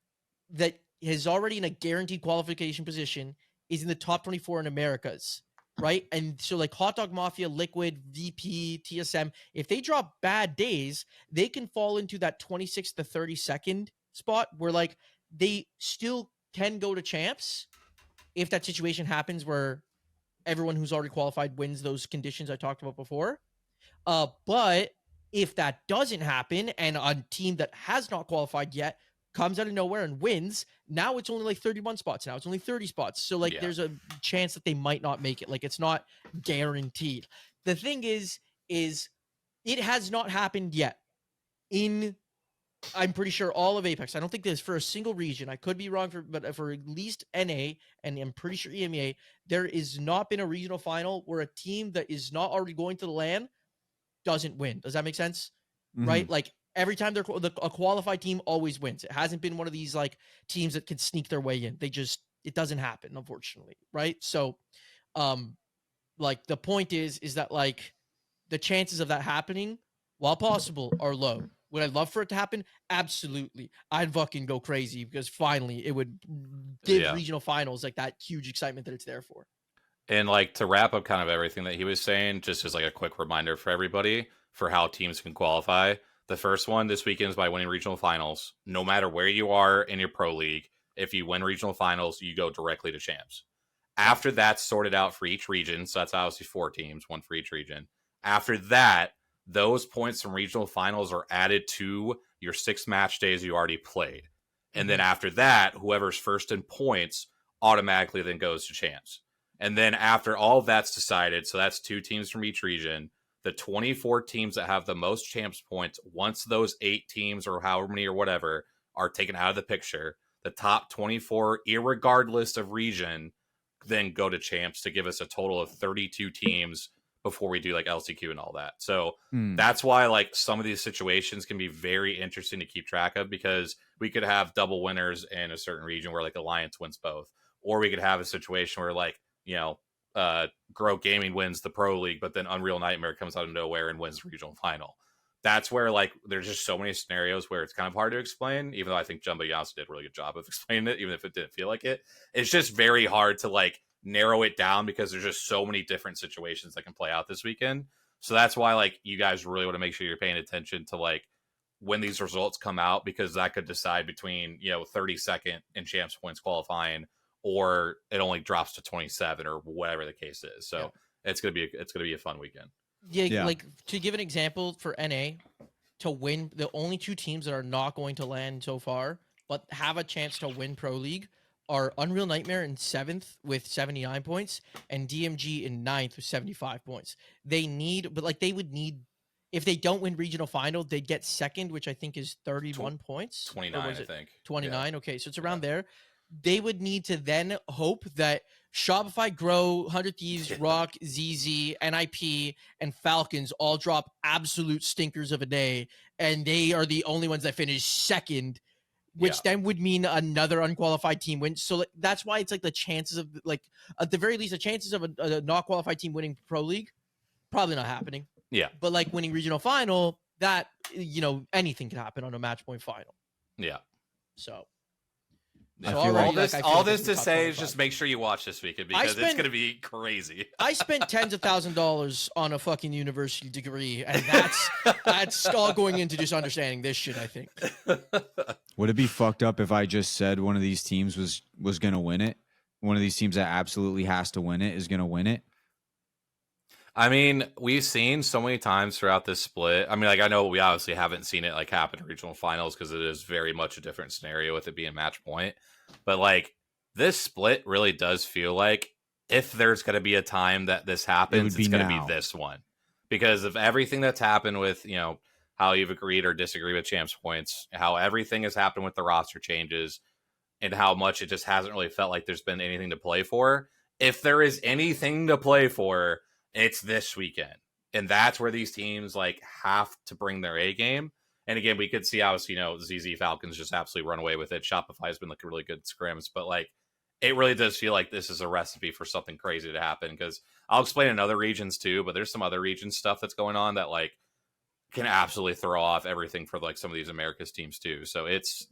Speaker 2: that is already in a guaranteed qualification position is in the top 24 in Americas, right? And so like Hot Dog Mafia, Liquid, VP, TSM, if they drop bad days, they can fall into that 26th to 32nd spot where like they still can go to champs if that situation happens where everyone who's already qualified wins those conditions I talked about before. But if that doesn't happen and a team that has not qualified yet comes out of nowhere and wins. Now it's only like 31 spots. Now it's only 30 spots. So like there's a chance that they might not make it. Like it's not guaranteed. The thing is it has not happened yet in, I'm pretty sure, all of Apex. I don't think there's for a single region. I could be wrong, but for at least NA, and I'm pretty sure EMEA, there has not been a regional final where a team that is not already going to the LAN doesn't win. Does that make sense?
Speaker 1: Mhm.
Speaker 2: Right? Like every time a qualified team always wins. It hasn't been one of these like teams that can sneak their way in. It doesn't happen, unfortunately. Right? So, like the point is that like the chances of that happening, while possible, are low. Would I love for it to happen? Absolutely. I'd fucking go crazy because finally it would give regional finals like that huge excitement that it's there for.
Speaker 4: And like to wrap up kind of everything that he was saying, just as like a quick reminder for everybody for how teams can qualify. The first one this weekend is by winning regional finals. No matter where you are in your pro league, if you win regional finals, you go directly to champs. After that's sorted out for each region, so that's obviously 4 teams, 1 for each region. After that, those points from regional finals are added to your 6 match days you already played. And then after that, whoever's first in points automatically then goes to champs. And then after all of that's decided, so that's 2 teams from each region, the 24 teams that have the most champs points, once those 8 teams or however many or whatever are taken out of the picture, the top 24, irregardless of region, then go to champs to give us a total of 32 teams before we do like LCQ and all that. So that's why like some of these situations can be very interesting to keep track of, because we could have double winners in a certain region where like Alliance wins both, or we could have a situation where like, you know, Grow Gaming wins the Pro League, but then Unreal Nightmare comes out of nowhere and wins the regional final. That's where like there's just so many scenarios where it's kind of hard to explain, even though I think Jumbo Yasa did a really good job of explaining it, even if it didn't feel like it. It's just very hard to like narrow it down because there's just so many different situations that can play out this weekend. So that's why like you guys really want to make sure you're paying attention to like when these results come out, because that could decide between, you know, 32nd in champs points qualifying, or it only drops to 27 or whatever the case is. So it's gonna be a fun weekend.
Speaker 2: Yeah, like to give an example for NA, to win, the only 2 teams that are not going to land so far but have a chance to win Pro League are Unreal Nightmare in 7th with 79 points and DMG in 9th with 75 points. They would need, if they don't win regional final, they'd get 2nd, which I think is 31 points.
Speaker 4: 29, I think.
Speaker 2: 29, okay, so it's around there. They would need to then hope that Shopify, Grow, 100 Thieves, Rock, ZZ, NIP, and Falcons all drop absolute stinkers of a day, and they are the only ones that finish 2nd, which then would mean another unqualified team wins. So that's why it's like the chances of, like, at the very least, the chances of a not qualified team winning Pro League, probably not happening.
Speaker 4: Yeah.
Speaker 2: But like winning regional final, that, you know, anything can happen on a match point final.
Speaker 4: Yeah.
Speaker 2: So
Speaker 4: all this to say is just make sure you watch this weekend, because it's going to be crazy.
Speaker 2: I spent tens of $1,000s on a fucking university degree, and that's all going into just understanding this shit, I think.
Speaker 1: Would it be fucked up if I just said one of these teams was going to win it? One of these teams that absolutely has to win it is going to win it?
Speaker 4: I mean, we've seen so many times throughout this split. I mean, like, I know we obviously haven't seen it like happen in regional finals because it is very much a different scenario with it being match point. But like this split really does feel like if there's going to be a time that this happens, it's going to be this one, because of everything that's happened with, you know, how you've agreed or disagreed with champs points, how everything has happened with the roster changes, and how much it just hasn't really felt like there's been anything to play for. If there is anything to play for, it's this weekend. And that's where these teams like have to bring their A game. And again, we could see obviously, you know, ZZ Falcons just absolutely run away with it. Shopify has been looking really good scrims, but like it really does feel like this is a recipe for something crazy to happen, because I'll explain in other regions too, but there's some other region stuff that's going on that like can absolutely throw off everything for like some of these Americas teams too. So it's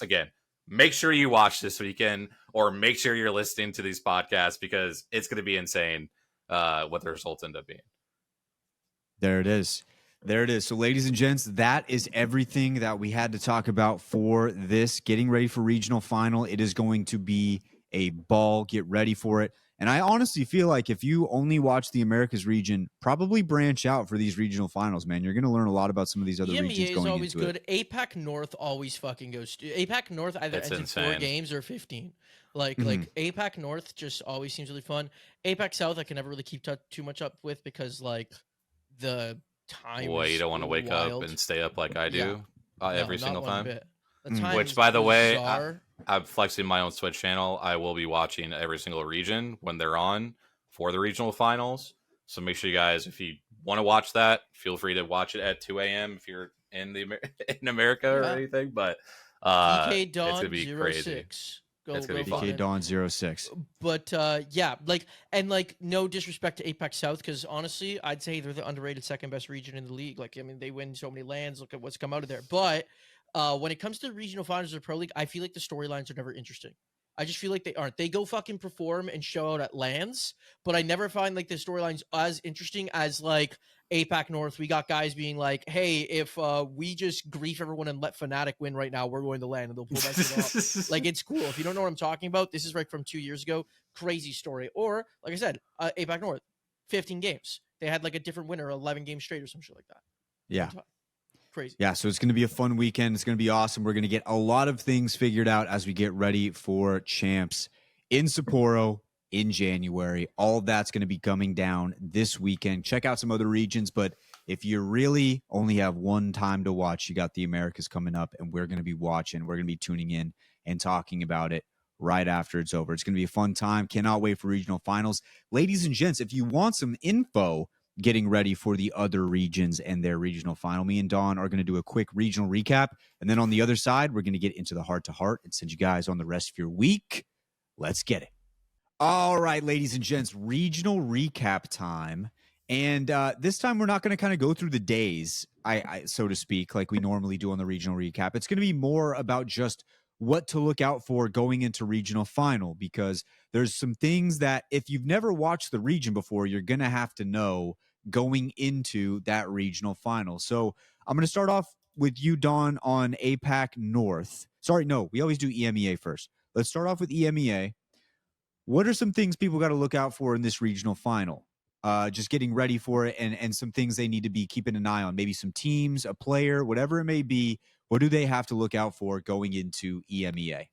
Speaker 4: again, make sure you watch this weekend, or make sure you're listening to these podcasts, because it's going to be insane what the results end up being.
Speaker 1: There it is. There it is. So, ladies and gents, that is everything that we had to talk about for this. Getting ready for regional final. It is going to be a ball. Get ready for it. And I honestly feel like if you only watch the Americas region, probably branch out for these regional finals, man. You're going to learn a lot about some of these other regions
Speaker 2: EMEA is
Speaker 1: going
Speaker 2: always
Speaker 1: into
Speaker 2: good.
Speaker 1: it.
Speaker 2: APAC North always fucking goes. APAC North either
Speaker 4: It's
Speaker 2: ends in 4
Speaker 4: insane.
Speaker 2: games or 15. Like
Speaker 1: Mhm.
Speaker 2: APAC North just always seems really fun. APAC South I can never really keep too much up with because like the time
Speaker 4: Boy, you
Speaker 2: is
Speaker 4: don't want to wake up
Speaker 2: wild.
Speaker 4: and stay up like I
Speaker 2: Yeah.
Speaker 4: do
Speaker 2: No,
Speaker 4: every
Speaker 2: not
Speaker 4: single
Speaker 2: one
Speaker 4: time.
Speaker 2: bit. The
Speaker 1: Mm.
Speaker 2: time
Speaker 4: Which,
Speaker 2: is
Speaker 4: by the way,
Speaker 2: bizarre.
Speaker 4: I'm flexing my own Twitch channel. I will be watching every single region when they're on for the regional finals. So make sure you guys, if you want to watch that, feel free to watch it at 2 a.m. if you're in in America or
Speaker 2: Yeah.
Speaker 4: anything. But
Speaker 2: DK
Speaker 4: it's gonna
Speaker 2: Dawn
Speaker 4: be
Speaker 2: 06.
Speaker 4: crazy.
Speaker 2: Go,
Speaker 4: It's gonna
Speaker 2: go
Speaker 4: be fun.
Speaker 1: DK Dawn 06.
Speaker 2: But yeah, like no disrespect to Apex South, because honestly, I'd say they're the underrated second best region in the league. Like, I mean, they win so many lands. Look at what's come out of there. But when it comes to the regional finals of the Pro League, I feel like the storylines are never interesting. I just feel like they aren't. They go fucking perform and show out at lands, but I never find like the storylines as interesting as like APAC North. We got guys being like, "Hey, if we just grief everyone and let Fnatic win right now, we're going to land," and they'll pull that shit off. Like, it's cool. If you don't know what I'm talking about, this is right from 2 years ago. Crazy story. Or like I said, APAC North, 15 games. They had like a different winner, 11 games straight or some shit like that.
Speaker 1: Yeah.
Speaker 2: Crazy.
Speaker 1: Yeah, so it's going to be a fun weekend. It's going to be awesome. We're going to get a lot of things figured out as we get ready for champs in Sapporo in January. All of that's going to be coming down this weekend. Check out some other regions, but if you really only have one time to watch, you got the Americas coming up, and we're going to be watching. We're going to be tuning in and talking about it right after it's over. It's going to be a fun time. Cannot wait for regional finals. Ladies and gents, if you want some info getting ready for the other regions and their regional final, me and Dawn are going to do a quick regional recap. And then on the other side, we're going to get into the heart-to-heart and send you guys on the rest of your week. Let's get it. All right, ladies and gents, regional recap time. And this time we're not going to kind of go through the days, so to speak, like we normally do on the regional recap. It's going to be more about just what to look out for going into regional final, because there's some things that if you've never watched the region before, you're going to have to know going into that regional final. So I'm going to start off with you, Dawn, on APAC North. Sorry, no, we always do EMEA first. Let's start off with EMEA. What are some things people got to look out for in this regional final? Just getting ready for it, and some things they need to be keeping an eye on. Maybe some teams, a player, whatever it may be. What do they have to look out for going into EMEA?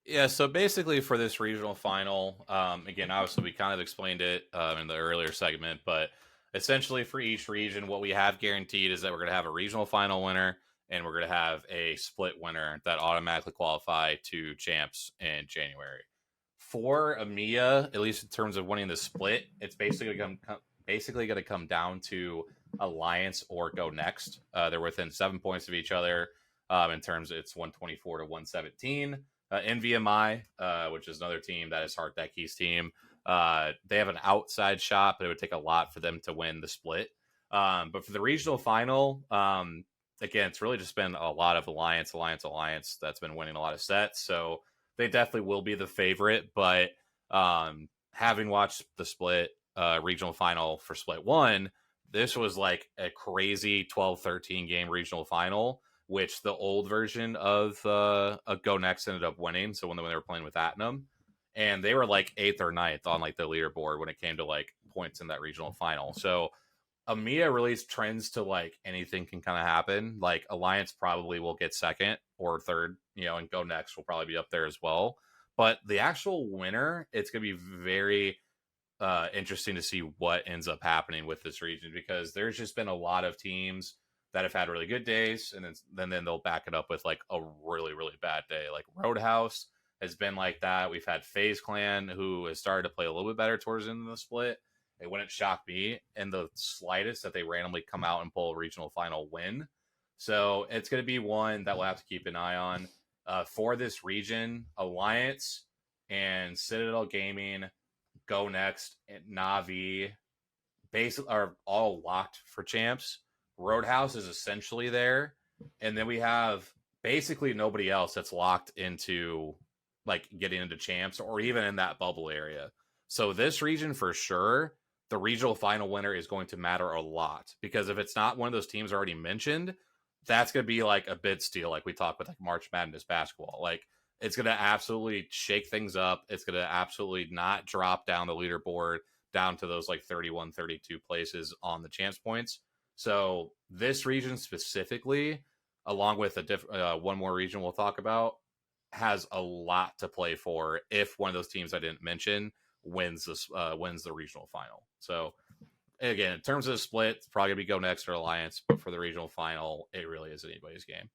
Speaker 4: Yeah, so basically for this regional final, again, obviously we kind of explained it in the earlier segment, but essentially for each region, what we have guaranteed is that we're going to have a regional final winner and we're going to have a split winner that automatically qualify to champs in January. For EMEA, at least in terms of winning the split, it's basically going to come down to Alliance or Go Next. They're within 7 points of each other. In terms of it's 124 to 117. NVMI, which is another team that is Heartdecky's team, they have an outside shot, but it would take a lot for them to win the split. But for the regional final, again, it's really just been a lot of Alliance that's been winning a lot of sets. So they definitely will be the favorite. But having watched the split regional final for split 1, this was like a crazy 12-13 game regional final, which the old version of Go Next ended up winning. So when they were playing with Atnum, and they were like 8th or 9th on like the leaderboard when it came to like points in that regional final. So EMEA really trends to like anything can kind of happen. Like Alliance probably will get 2nd or 3rd, and Go Next will probably be up there as well. But the actual winner, it's going to be very interesting to see what ends up happening with this region, because there's just been a lot of teams that have had really good days, and then they'll back it up with like a really, really bad day. Like Roadhouse has been like that. We've had FaZe Clan, who has started to play a little bit better towards the end of the split. It wouldn't shock me in the slightest that they randomly come out and pull a regional final win. So it's going to be one that we'll have to keep an eye on. For this region, Alliance and Citadel Gaming, Go Next, and Na'Vi basically are all locked for champs. Roadhouse is essentially there, and then we have basically nobody else that's locked into like getting into champs or even in that bubble area. So this region, for sure, the regional final winner is going to matter a lot, because if it's not one of those teams already mentioned, that's going to be like a bid steal, like we talked with like March Madness basketball. Like It's going to absolutely shake things up. It's going to absolutely not drop down the leaderboard down to those like 31, 32 places on the chance points. So this region specifically, along with one more region we'll talk about, has a lot to play for if one of those teams I didn't mention wins the regional final. So again, in terms of the split, it's probably gonna be Go Next or Alliance, but for the regional final, it really is anybody's game.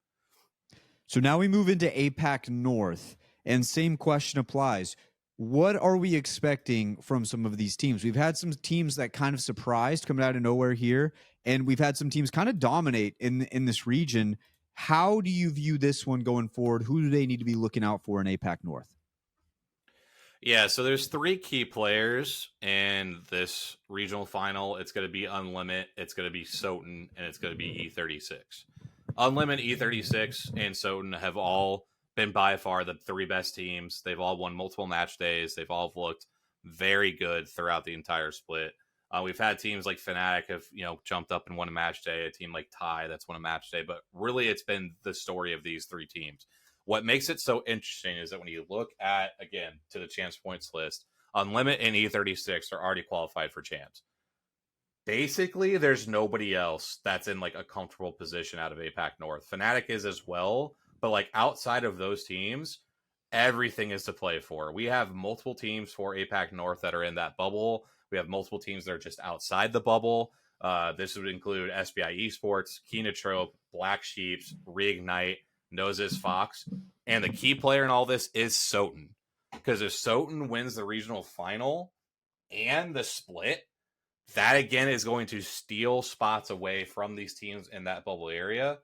Speaker 1: So now we move into APAC North, and same question applies. What are we expecting from some of these teams? We've had some teams that kind of surprised coming out of nowhere here, and we've had some teams kind of dominate in this region. How do you view this one going forward? Who do they need to be looking out for in APAC North?
Speaker 4: Yeah, so there's 3 key players in this regional final. It's going to be Unlimit, it's going to be Soten, and it's going to be E36. Unlimit, E36, and Soten have all been by far the 3 best teams. They've all won multiple match days. They've all looked very good throughout the entire split. We've had teams like Fnatic have jumped up and won a match day. A team like Tai that's won a match day. But really, it's been the story of these 3 teams. What makes it so interesting is that when you look at, again, to the chance points list, Unlimit and E36 are already qualified for champs. Basically, there's nobody else that's in like a comfortable position out of APAC North. Fnatic is as well, but like outside of those teams, everything is to play for. We have multiple teams for APAC North that are in that bubble. We have multiple teams that are just outside the bubble. This would include SBI Esports, Kenotrope, Black Sheeps, Reignite, Noses Fox. And the key player in all this is Soten. Because if Soten wins the regional final and the split, that again is going to steal spots away from these teams in that bubble area.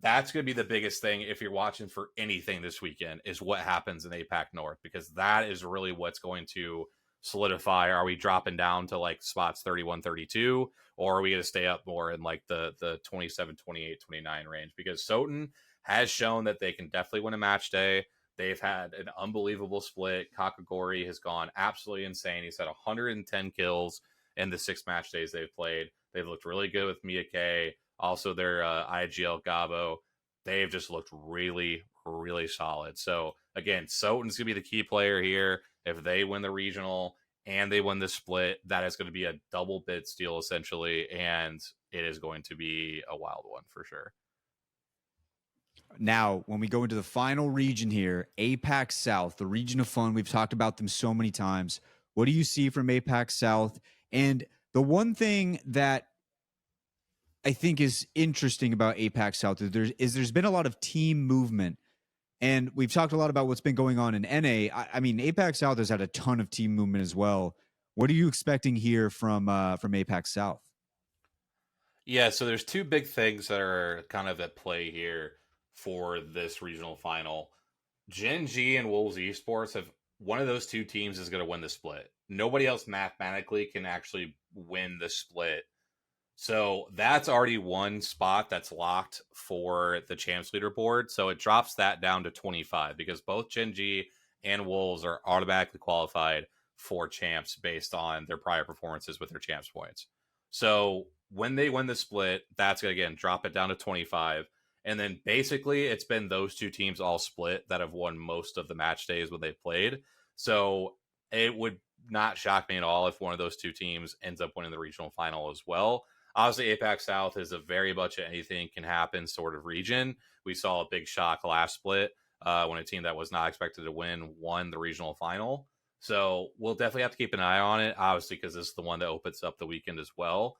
Speaker 4: That's going to be the biggest thing if you're watching for anything this weekend, is what happens in APAC North, because that is really what's going to solidify. Are we dropping down to like spots 31, 32, or are we going to stay up more in like the 27, 28, 29 range? Because Soten has shown that they can definitely win a match day. They've had an unbelievable split. Kakagori has gone absolutely insane. He's had 110 kills in the 6 match days they've played. They've looked really good with Miyake. Also, their IGL Gabo. They've just looked really, really solid. So, again, Soten's going to be the key player here. If they win the regional and they win the split, that is going to be a double bid steal, essentially, and it is going to be a wild one for sure.
Speaker 1: Now, when we go into the final region here, APAC South, the region of fun, we've talked about them so many times. What do you see from APAC South? And the one thing that I think is interesting about APAC South is there's been a lot of team movement. And we've talked a lot about what's been going on in NA. I mean, APAC South has had a ton of team movement as well. What are you expecting here from APAC South?
Speaker 4: Yeah, so there's 2 big things that are kind of at play here for this regional final. Gen G and Wolves Esports have one of those 2 teams is going to win the split. Nobody else mathematically can actually win the split. So that's already one spot that's locked for the champs leaderboard. So it drops that down to 25 because both Gen G and Wolves are automatically qualified for champs based on their prior performances with their champs points. So when they win the split, that's going to, again, drop it down to 25. And then basically it's been those 2 teams all split that have won most of the match days when they've played. So it would not shock me at all if one of those 2 teams ends up winning the regional final as well. Obviously, APAC South is a very much anything can happen sort of region. We saw a big shock last split when a team that was not expected to win won the regional final. So we'll definitely have to keep an eye on it, obviously, because this is the one that opens up the weekend as well.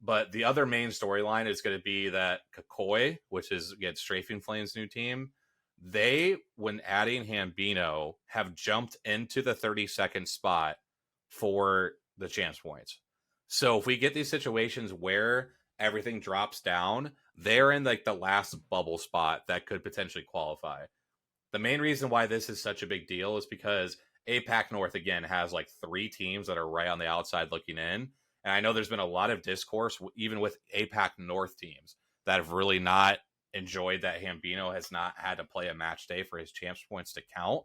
Speaker 4: But the other main storyline is going to be that Kakoi, which is, again, Strafing Flame's new team, they, when adding Hambino, have jumped into the 32nd spot for the chance points. So if we get these situations where everything drops down, they're in like the last bubble spot that could potentially qualify. The main reason why this is such a big deal is because APAC North, again, has like 3 teams that are right on the outside looking in. And I know there's been a lot of discourse, even with APAC North teams, that have really not enjoyed that Hambino has not had to play a match day for his champs points to count.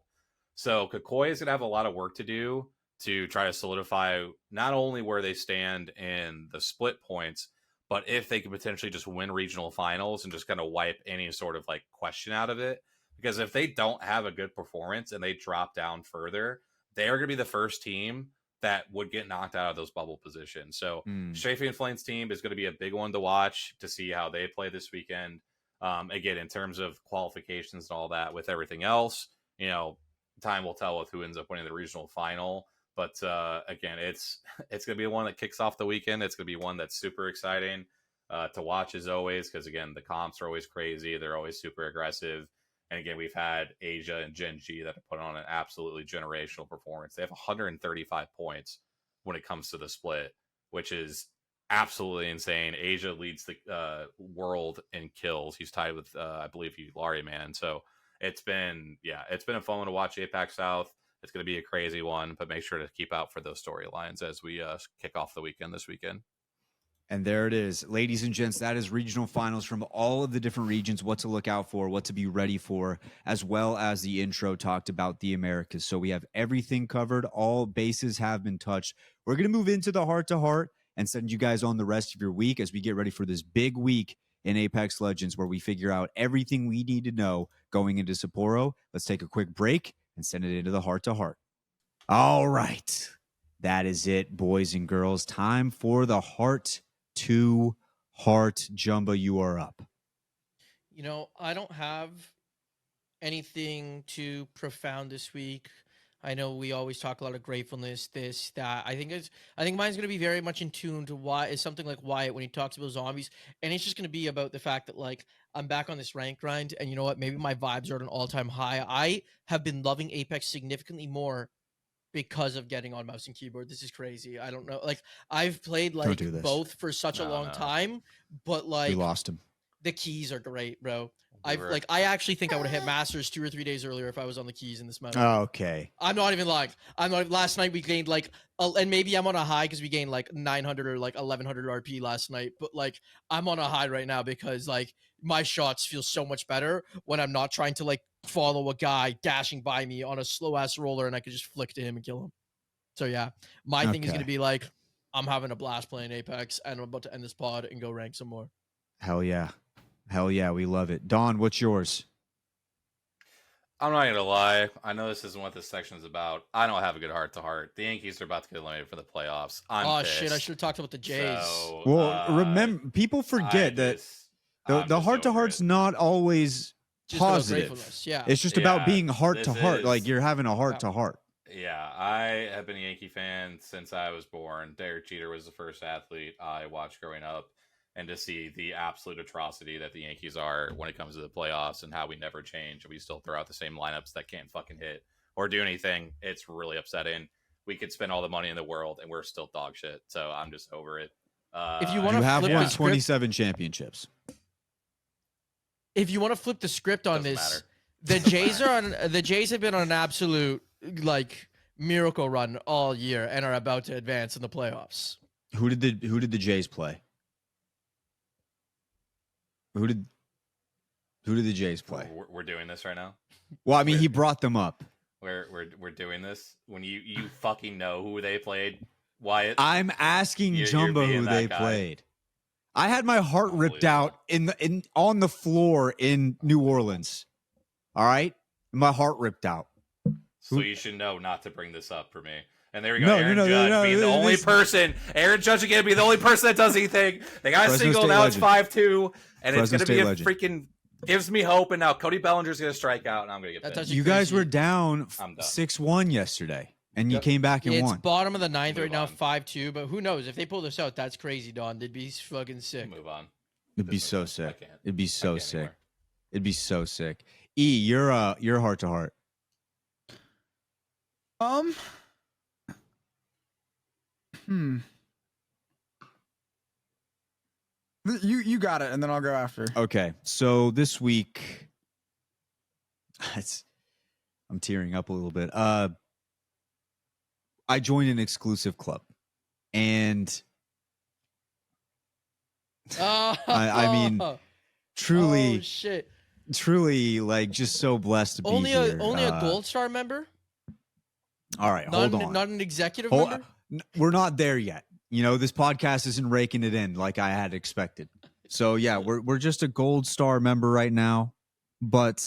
Speaker 4: So Kakoi is going to have a lot of work to do to try to solidify not only where they stand in the split points, but if they could potentially just win regional finals and just kind of wipe any sort of like question out of it. because if they don't have a good performance and they drop down further, they are going to be the first team that would get knocked out of those bubble positions. So Strafey and Flame's team is going to be a big one to watch to see how they play this weekend. Again, in terms of qualifications and all that, with everything else, time will tell with who ends up winning the regional final. But again, it's going to be one that kicks off the weekend. It's going to be one that's super exciting to watch as always, because again, the comps are always crazy. They're always super aggressive. And again, we've had Asia and Gen G that have put on an absolutely generational performance. They have 135 points when it comes to the split, which is absolutely insane. Asia leads the world in kills. He's tied with, I believe, Larry, man. So it's been a fun one to watch APAC South. It's going to be a crazy one, but make sure to keep out for those storylines as we kick off the weekend this weekend.
Speaker 1: And there it is. Ladies and gents, that is regional finals from all of the different regions, what to look out for, what to be ready for, as well as the intro talked about the Americas. So we have everything covered. All bases have been touched. We're going to move into the heart-to-heart and send you guys on the rest of your week as we get ready for this big week in Apex Legends where we figure out everything we need to know going into Sapporo. Let's take a quick break and send it into the heart-to-heart. All right. That is it, boys and girls. Time for the heart-to-heart. Jumbo, you are up.
Speaker 2: I don't have anything too profound this week. I know we always talk a lot of gratefulness, this, that. I think mine's going to be very much in tune to why is something like Wyatt when he talks about zombies, and it's just going to be about the fact that like I'm back on this rank grind, and you know what? Maybe my vibes are at an all-time high. I have been loving Apex significantly more because of getting on mouse and keyboard. This is crazy. I don't know. Like I've played like both for such a long time, but like
Speaker 1: we lost him.
Speaker 2: The keys are great, bro. I actually think I would have hit Masters 2 or 3 days earlier if I was on the keys in this mode.
Speaker 1: Okay.
Speaker 2: I'm not even lying. Last night we gained like, and maybe I'm on a high because we gained like 900 or like 1100 RP last night. But like I'm on a high right now because like my shots feel so much better when I'm not trying to like follow a guy dashing by me on a slow ass roller and I could just flick to him and kill him. So yeah, my thing is going to be like, I'm having a blast playing Apex and I'm about to end this pod and go rank some more.
Speaker 1: Hell yeah. Hell yeah, we love it. Don, what's yours?
Speaker 4: I'm not going to lie. I know this isn't what this section is about. I don't have a good heart-to-heart. The Yankees are about to get eliminated for the playoffs. I'm pissed.
Speaker 2: Shit, I should have talked about the Jays.
Speaker 4: So,
Speaker 1: remember, people forget that the heart-to-heart's not always
Speaker 2: just
Speaker 1: positive.
Speaker 2: Yeah.
Speaker 1: It's just about being heart-to-heart. Like you're having a heart-to-heart.
Speaker 4: Yeah, I have been a Yankee fan since I was born. Derek Jeter was the first athlete I watched growing up. And to see the absolute atrocity that the Yankees are when it comes to the playoffs and how we never change and we still throw out the same lineups that can't fucking hit or do anything, it's really upsetting. We could spend all the money in the world and we're still dog shit. So I'm just over it.
Speaker 2: If you want to
Speaker 1: have
Speaker 2: flip
Speaker 1: won
Speaker 2: the
Speaker 1: 27 championships.
Speaker 2: If you want to flip the script on this, the Jays have been on an absolute like miracle run all year and are about to advance in the playoffs.
Speaker 1: Who did the Jays play? Who did the Jays play?
Speaker 4: We're doing this right now.
Speaker 1: Well, I mean, he brought them up.
Speaker 4: We're doing this when you fucking know who they played. Wyatt,
Speaker 1: I'm asking Jumbo who they played. I had my heart ripped out on the floor in New Orleans. All right, my heart ripped out.
Speaker 4: So you should know not to bring this up for me. And there we go. Aaron Judge being the only person. Aaron Judge again being the only person that does anything. They got a single. Now it's 5-2. And it's going to be a freaking gives me hope. And now Cody Bellinger's going to strike out. And I'm going to get
Speaker 1: You guys were down 6-1 yesterday. And you came back and won.
Speaker 2: It's bottom of the ninth right now, 5-2. But who knows? If they pull this out, that's crazy, Don. They'd be fucking sick.
Speaker 4: Move on.
Speaker 1: It'd be so sick. It'd be so sick. It'd be so sick. E, you're heart to heart.
Speaker 3: You got it, and then I'll go after.
Speaker 1: Okay, so this week, I'm tearing up a little bit. I joined an exclusive club, and I mean, truly, truly, like, just so blessed to be here.
Speaker 2: Only a Gold Star member.
Speaker 1: All right, hold on.
Speaker 2: Not an executive member.
Speaker 1: We're not there yet. You know, this podcast isn't raking it in like I had expected. So yeah, we're just a Gold Star member right now, but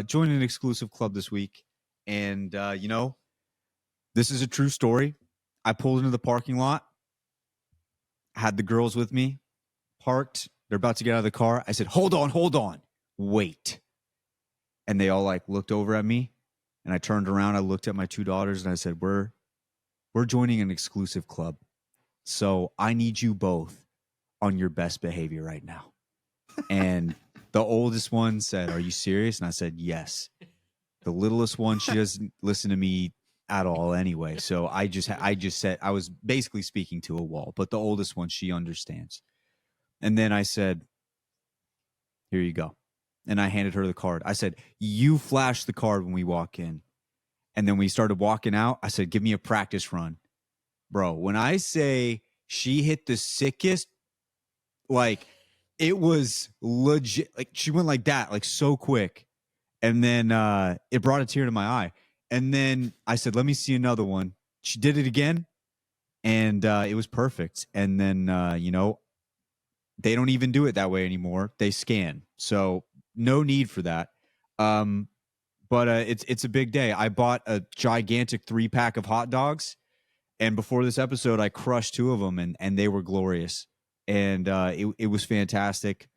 Speaker 1: joined an exclusive club this week. And, this is a true story. I pulled into the parking lot, had the girls with me, parked. They're about to get out of the car. I said, hold on, wait. And they all like looked over at me, and I turned around. I looked at my 2 daughters and I said, we're joining an exclusive club. So I need you both on your best behavior right now. And the oldest one said, are you serious? And I said, yes. The littlest one, she doesn't listen to me at all anyway. So I just said, I was basically speaking to a wall, but the oldest one, she understands. And then I said, here you go. And I handed her the card. I said, you flash the card when we walk in. And then we started walking out. I said, give me a practice run. Bro, when I say she hit the sickest, like it was legit. Like she went like that, like so quick. And then it brought a tear to my eye. And then I said, let me see another one. She did it again. And it was perfect. And then, they don't even do it that way anymore. They scan. So no need for that. But it's a big day. I bought a gigantic 3-pack of hot dogs. And before this episode, I crushed 2 of them, and they were glorious. And it was fantastic.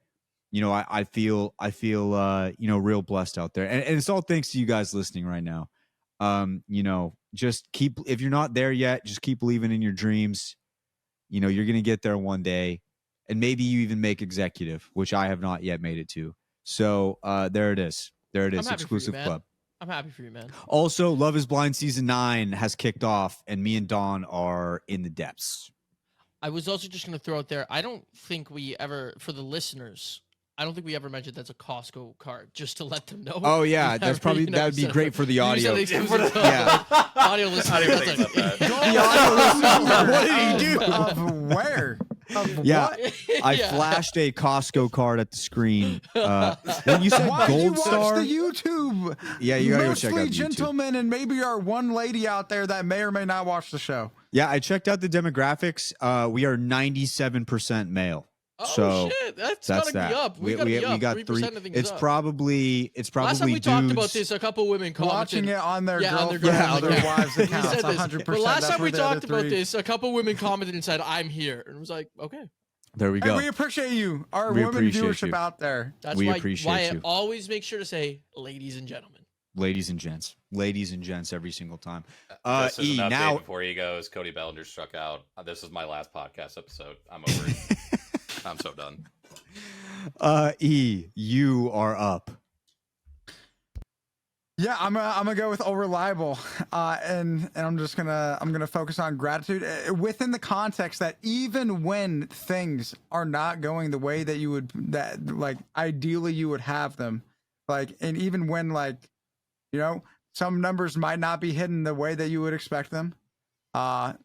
Speaker 1: I feel real blessed out there. And it's all thanks to you guys listening right now. Just keep, if you're not there yet, just keep believing in your dreams. You're going to get there one day. And maybe you even make executive, which I have not yet made it to. So there it is. There it is. Exclusive club.
Speaker 2: I'm happy for you, man.
Speaker 1: Also, Love is Blind Season 9 has kicked off, and me and Dawn are in the depths.
Speaker 2: I was also just going to throw out there, I don't think we ever, for the listeners, I don't think we ever mentioned that's a Costco card, just to let them know.
Speaker 1: Oh, yeah. That's probably, that would be great for the audio.
Speaker 2: Yeah. Audio listeners.
Speaker 3: The audio listeners. What did he do? Of where? Of
Speaker 1: yeah,
Speaker 3: what?
Speaker 1: I flashed a Costco card at the screen. Then you said
Speaker 3: Why
Speaker 1: Gold
Speaker 3: do you
Speaker 1: Star.
Speaker 3: watch the YouTube?
Speaker 1: Yeah, you gotta go check out the
Speaker 3: Mostly
Speaker 1: YouTube.
Speaker 3: gentlemen and maybe our one lady out there that may or may not watch the show.
Speaker 1: Yeah, I checked out the demographics. We are 97% male.
Speaker 2: Oh
Speaker 1: So
Speaker 2: shit, that's
Speaker 1: that's
Speaker 2: gotta be
Speaker 1: that.
Speaker 2: up. We got
Speaker 1: 3.
Speaker 2: 3% of things
Speaker 1: It's
Speaker 2: up.
Speaker 1: probably
Speaker 2: Last time we
Speaker 1: dudes.
Speaker 2: talked about this, a couple women commented.
Speaker 3: Watching it on their
Speaker 2: Yeah, on their
Speaker 3: girlfriend,
Speaker 1: girlfriend
Speaker 3: their
Speaker 1: account.
Speaker 3: wives'
Speaker 2: We
Speaker 3: accounts,
Speaker 2: said this.
Speaker 3: 100%.
Speaker 2: But last
Speaker 3: That's
Speaker 2: time we
Speaker 3: where the other
Speaker 2: talked about
Speaker 3: 3
Speaker 2: this, a couple women commented and said, "I'm here," and I was like, "Okay."
Speaker 1: There we go.
Speaker 3: And we appreciate you, our
Speaker 1: We
Speaker 3: women
Speaker 1: appreciate
Speaker 3: viewership
Speaker 1: you.
Speaker 3: out there.
Speaker 2: That's
Speaker 1: We
Speaker 2: why
Speaker 1: appreciate
Speaker 2: I
Speaker 1: you.
Speaker 2: always make sure to say, "Ladies and gentlemen."
Speaker 1: Ladies and gents, every single time.
Speaker 4: Just as an update
Speaker 1: Now
Speaker 4: before he goes, Cody Bellinger struck out. This is my last podcast episode. I'm over it. I'm so done.
Speaker 1: You are up.
Speaker 3: Yeah, I'm gonna go with unreliable, and I'm just gonna focus on gratitude within the context that even when things are not going the way that you would, that like ideally you would have them, like, and even when some numbers might not be hidden the way that you would expect them, that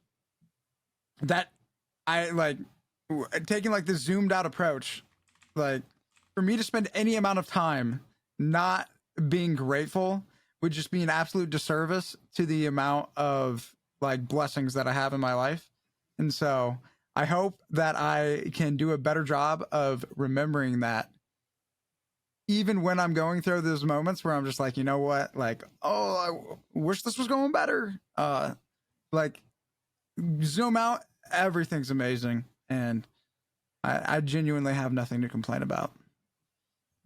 Speaker 3: I like taking like the zoomed out approach, like for me to spend any amount of time not being grateful would just be an absolute disservice to the amount of like blessings that I have in my life. And so I hope that I can do a better job of remembering that even when I'm going through those moments where I'm just like, you know what, like, oh, I wish this was going better. Like zoom out, everything's amazing. And I genuinely have nothing to complain about.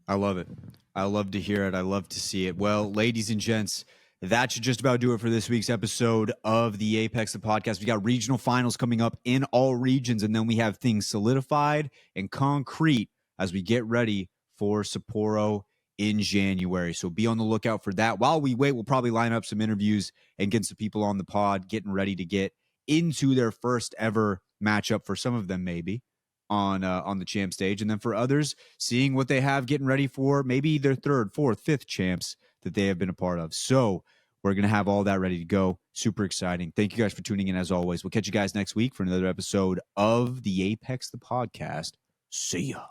Speaker 1: I love it. I love to hear it. I love to see it. Well, ladies and gents, that should just about do it for this week's episode of the Apex, the podcast. We got regional finals coming up in all regions, and then we have things solidified and concrete as we get ready for Sapporo in January. So be on the lookout for that. While we wait, we'll probably line up some interviews and get some people on the pod getting ready to get into their first ever matchup for some of them, maybe on the champ stage, and then for others, seeing what they have getting ready for maybe their 3rd, 4th, 5th champs that they have been a part of. So we're going to have all that ready to go. Super exciting. Thank you guys for tuning in as always. We'll catch you guys next week for another episode of the Apex, the podcast. See ya.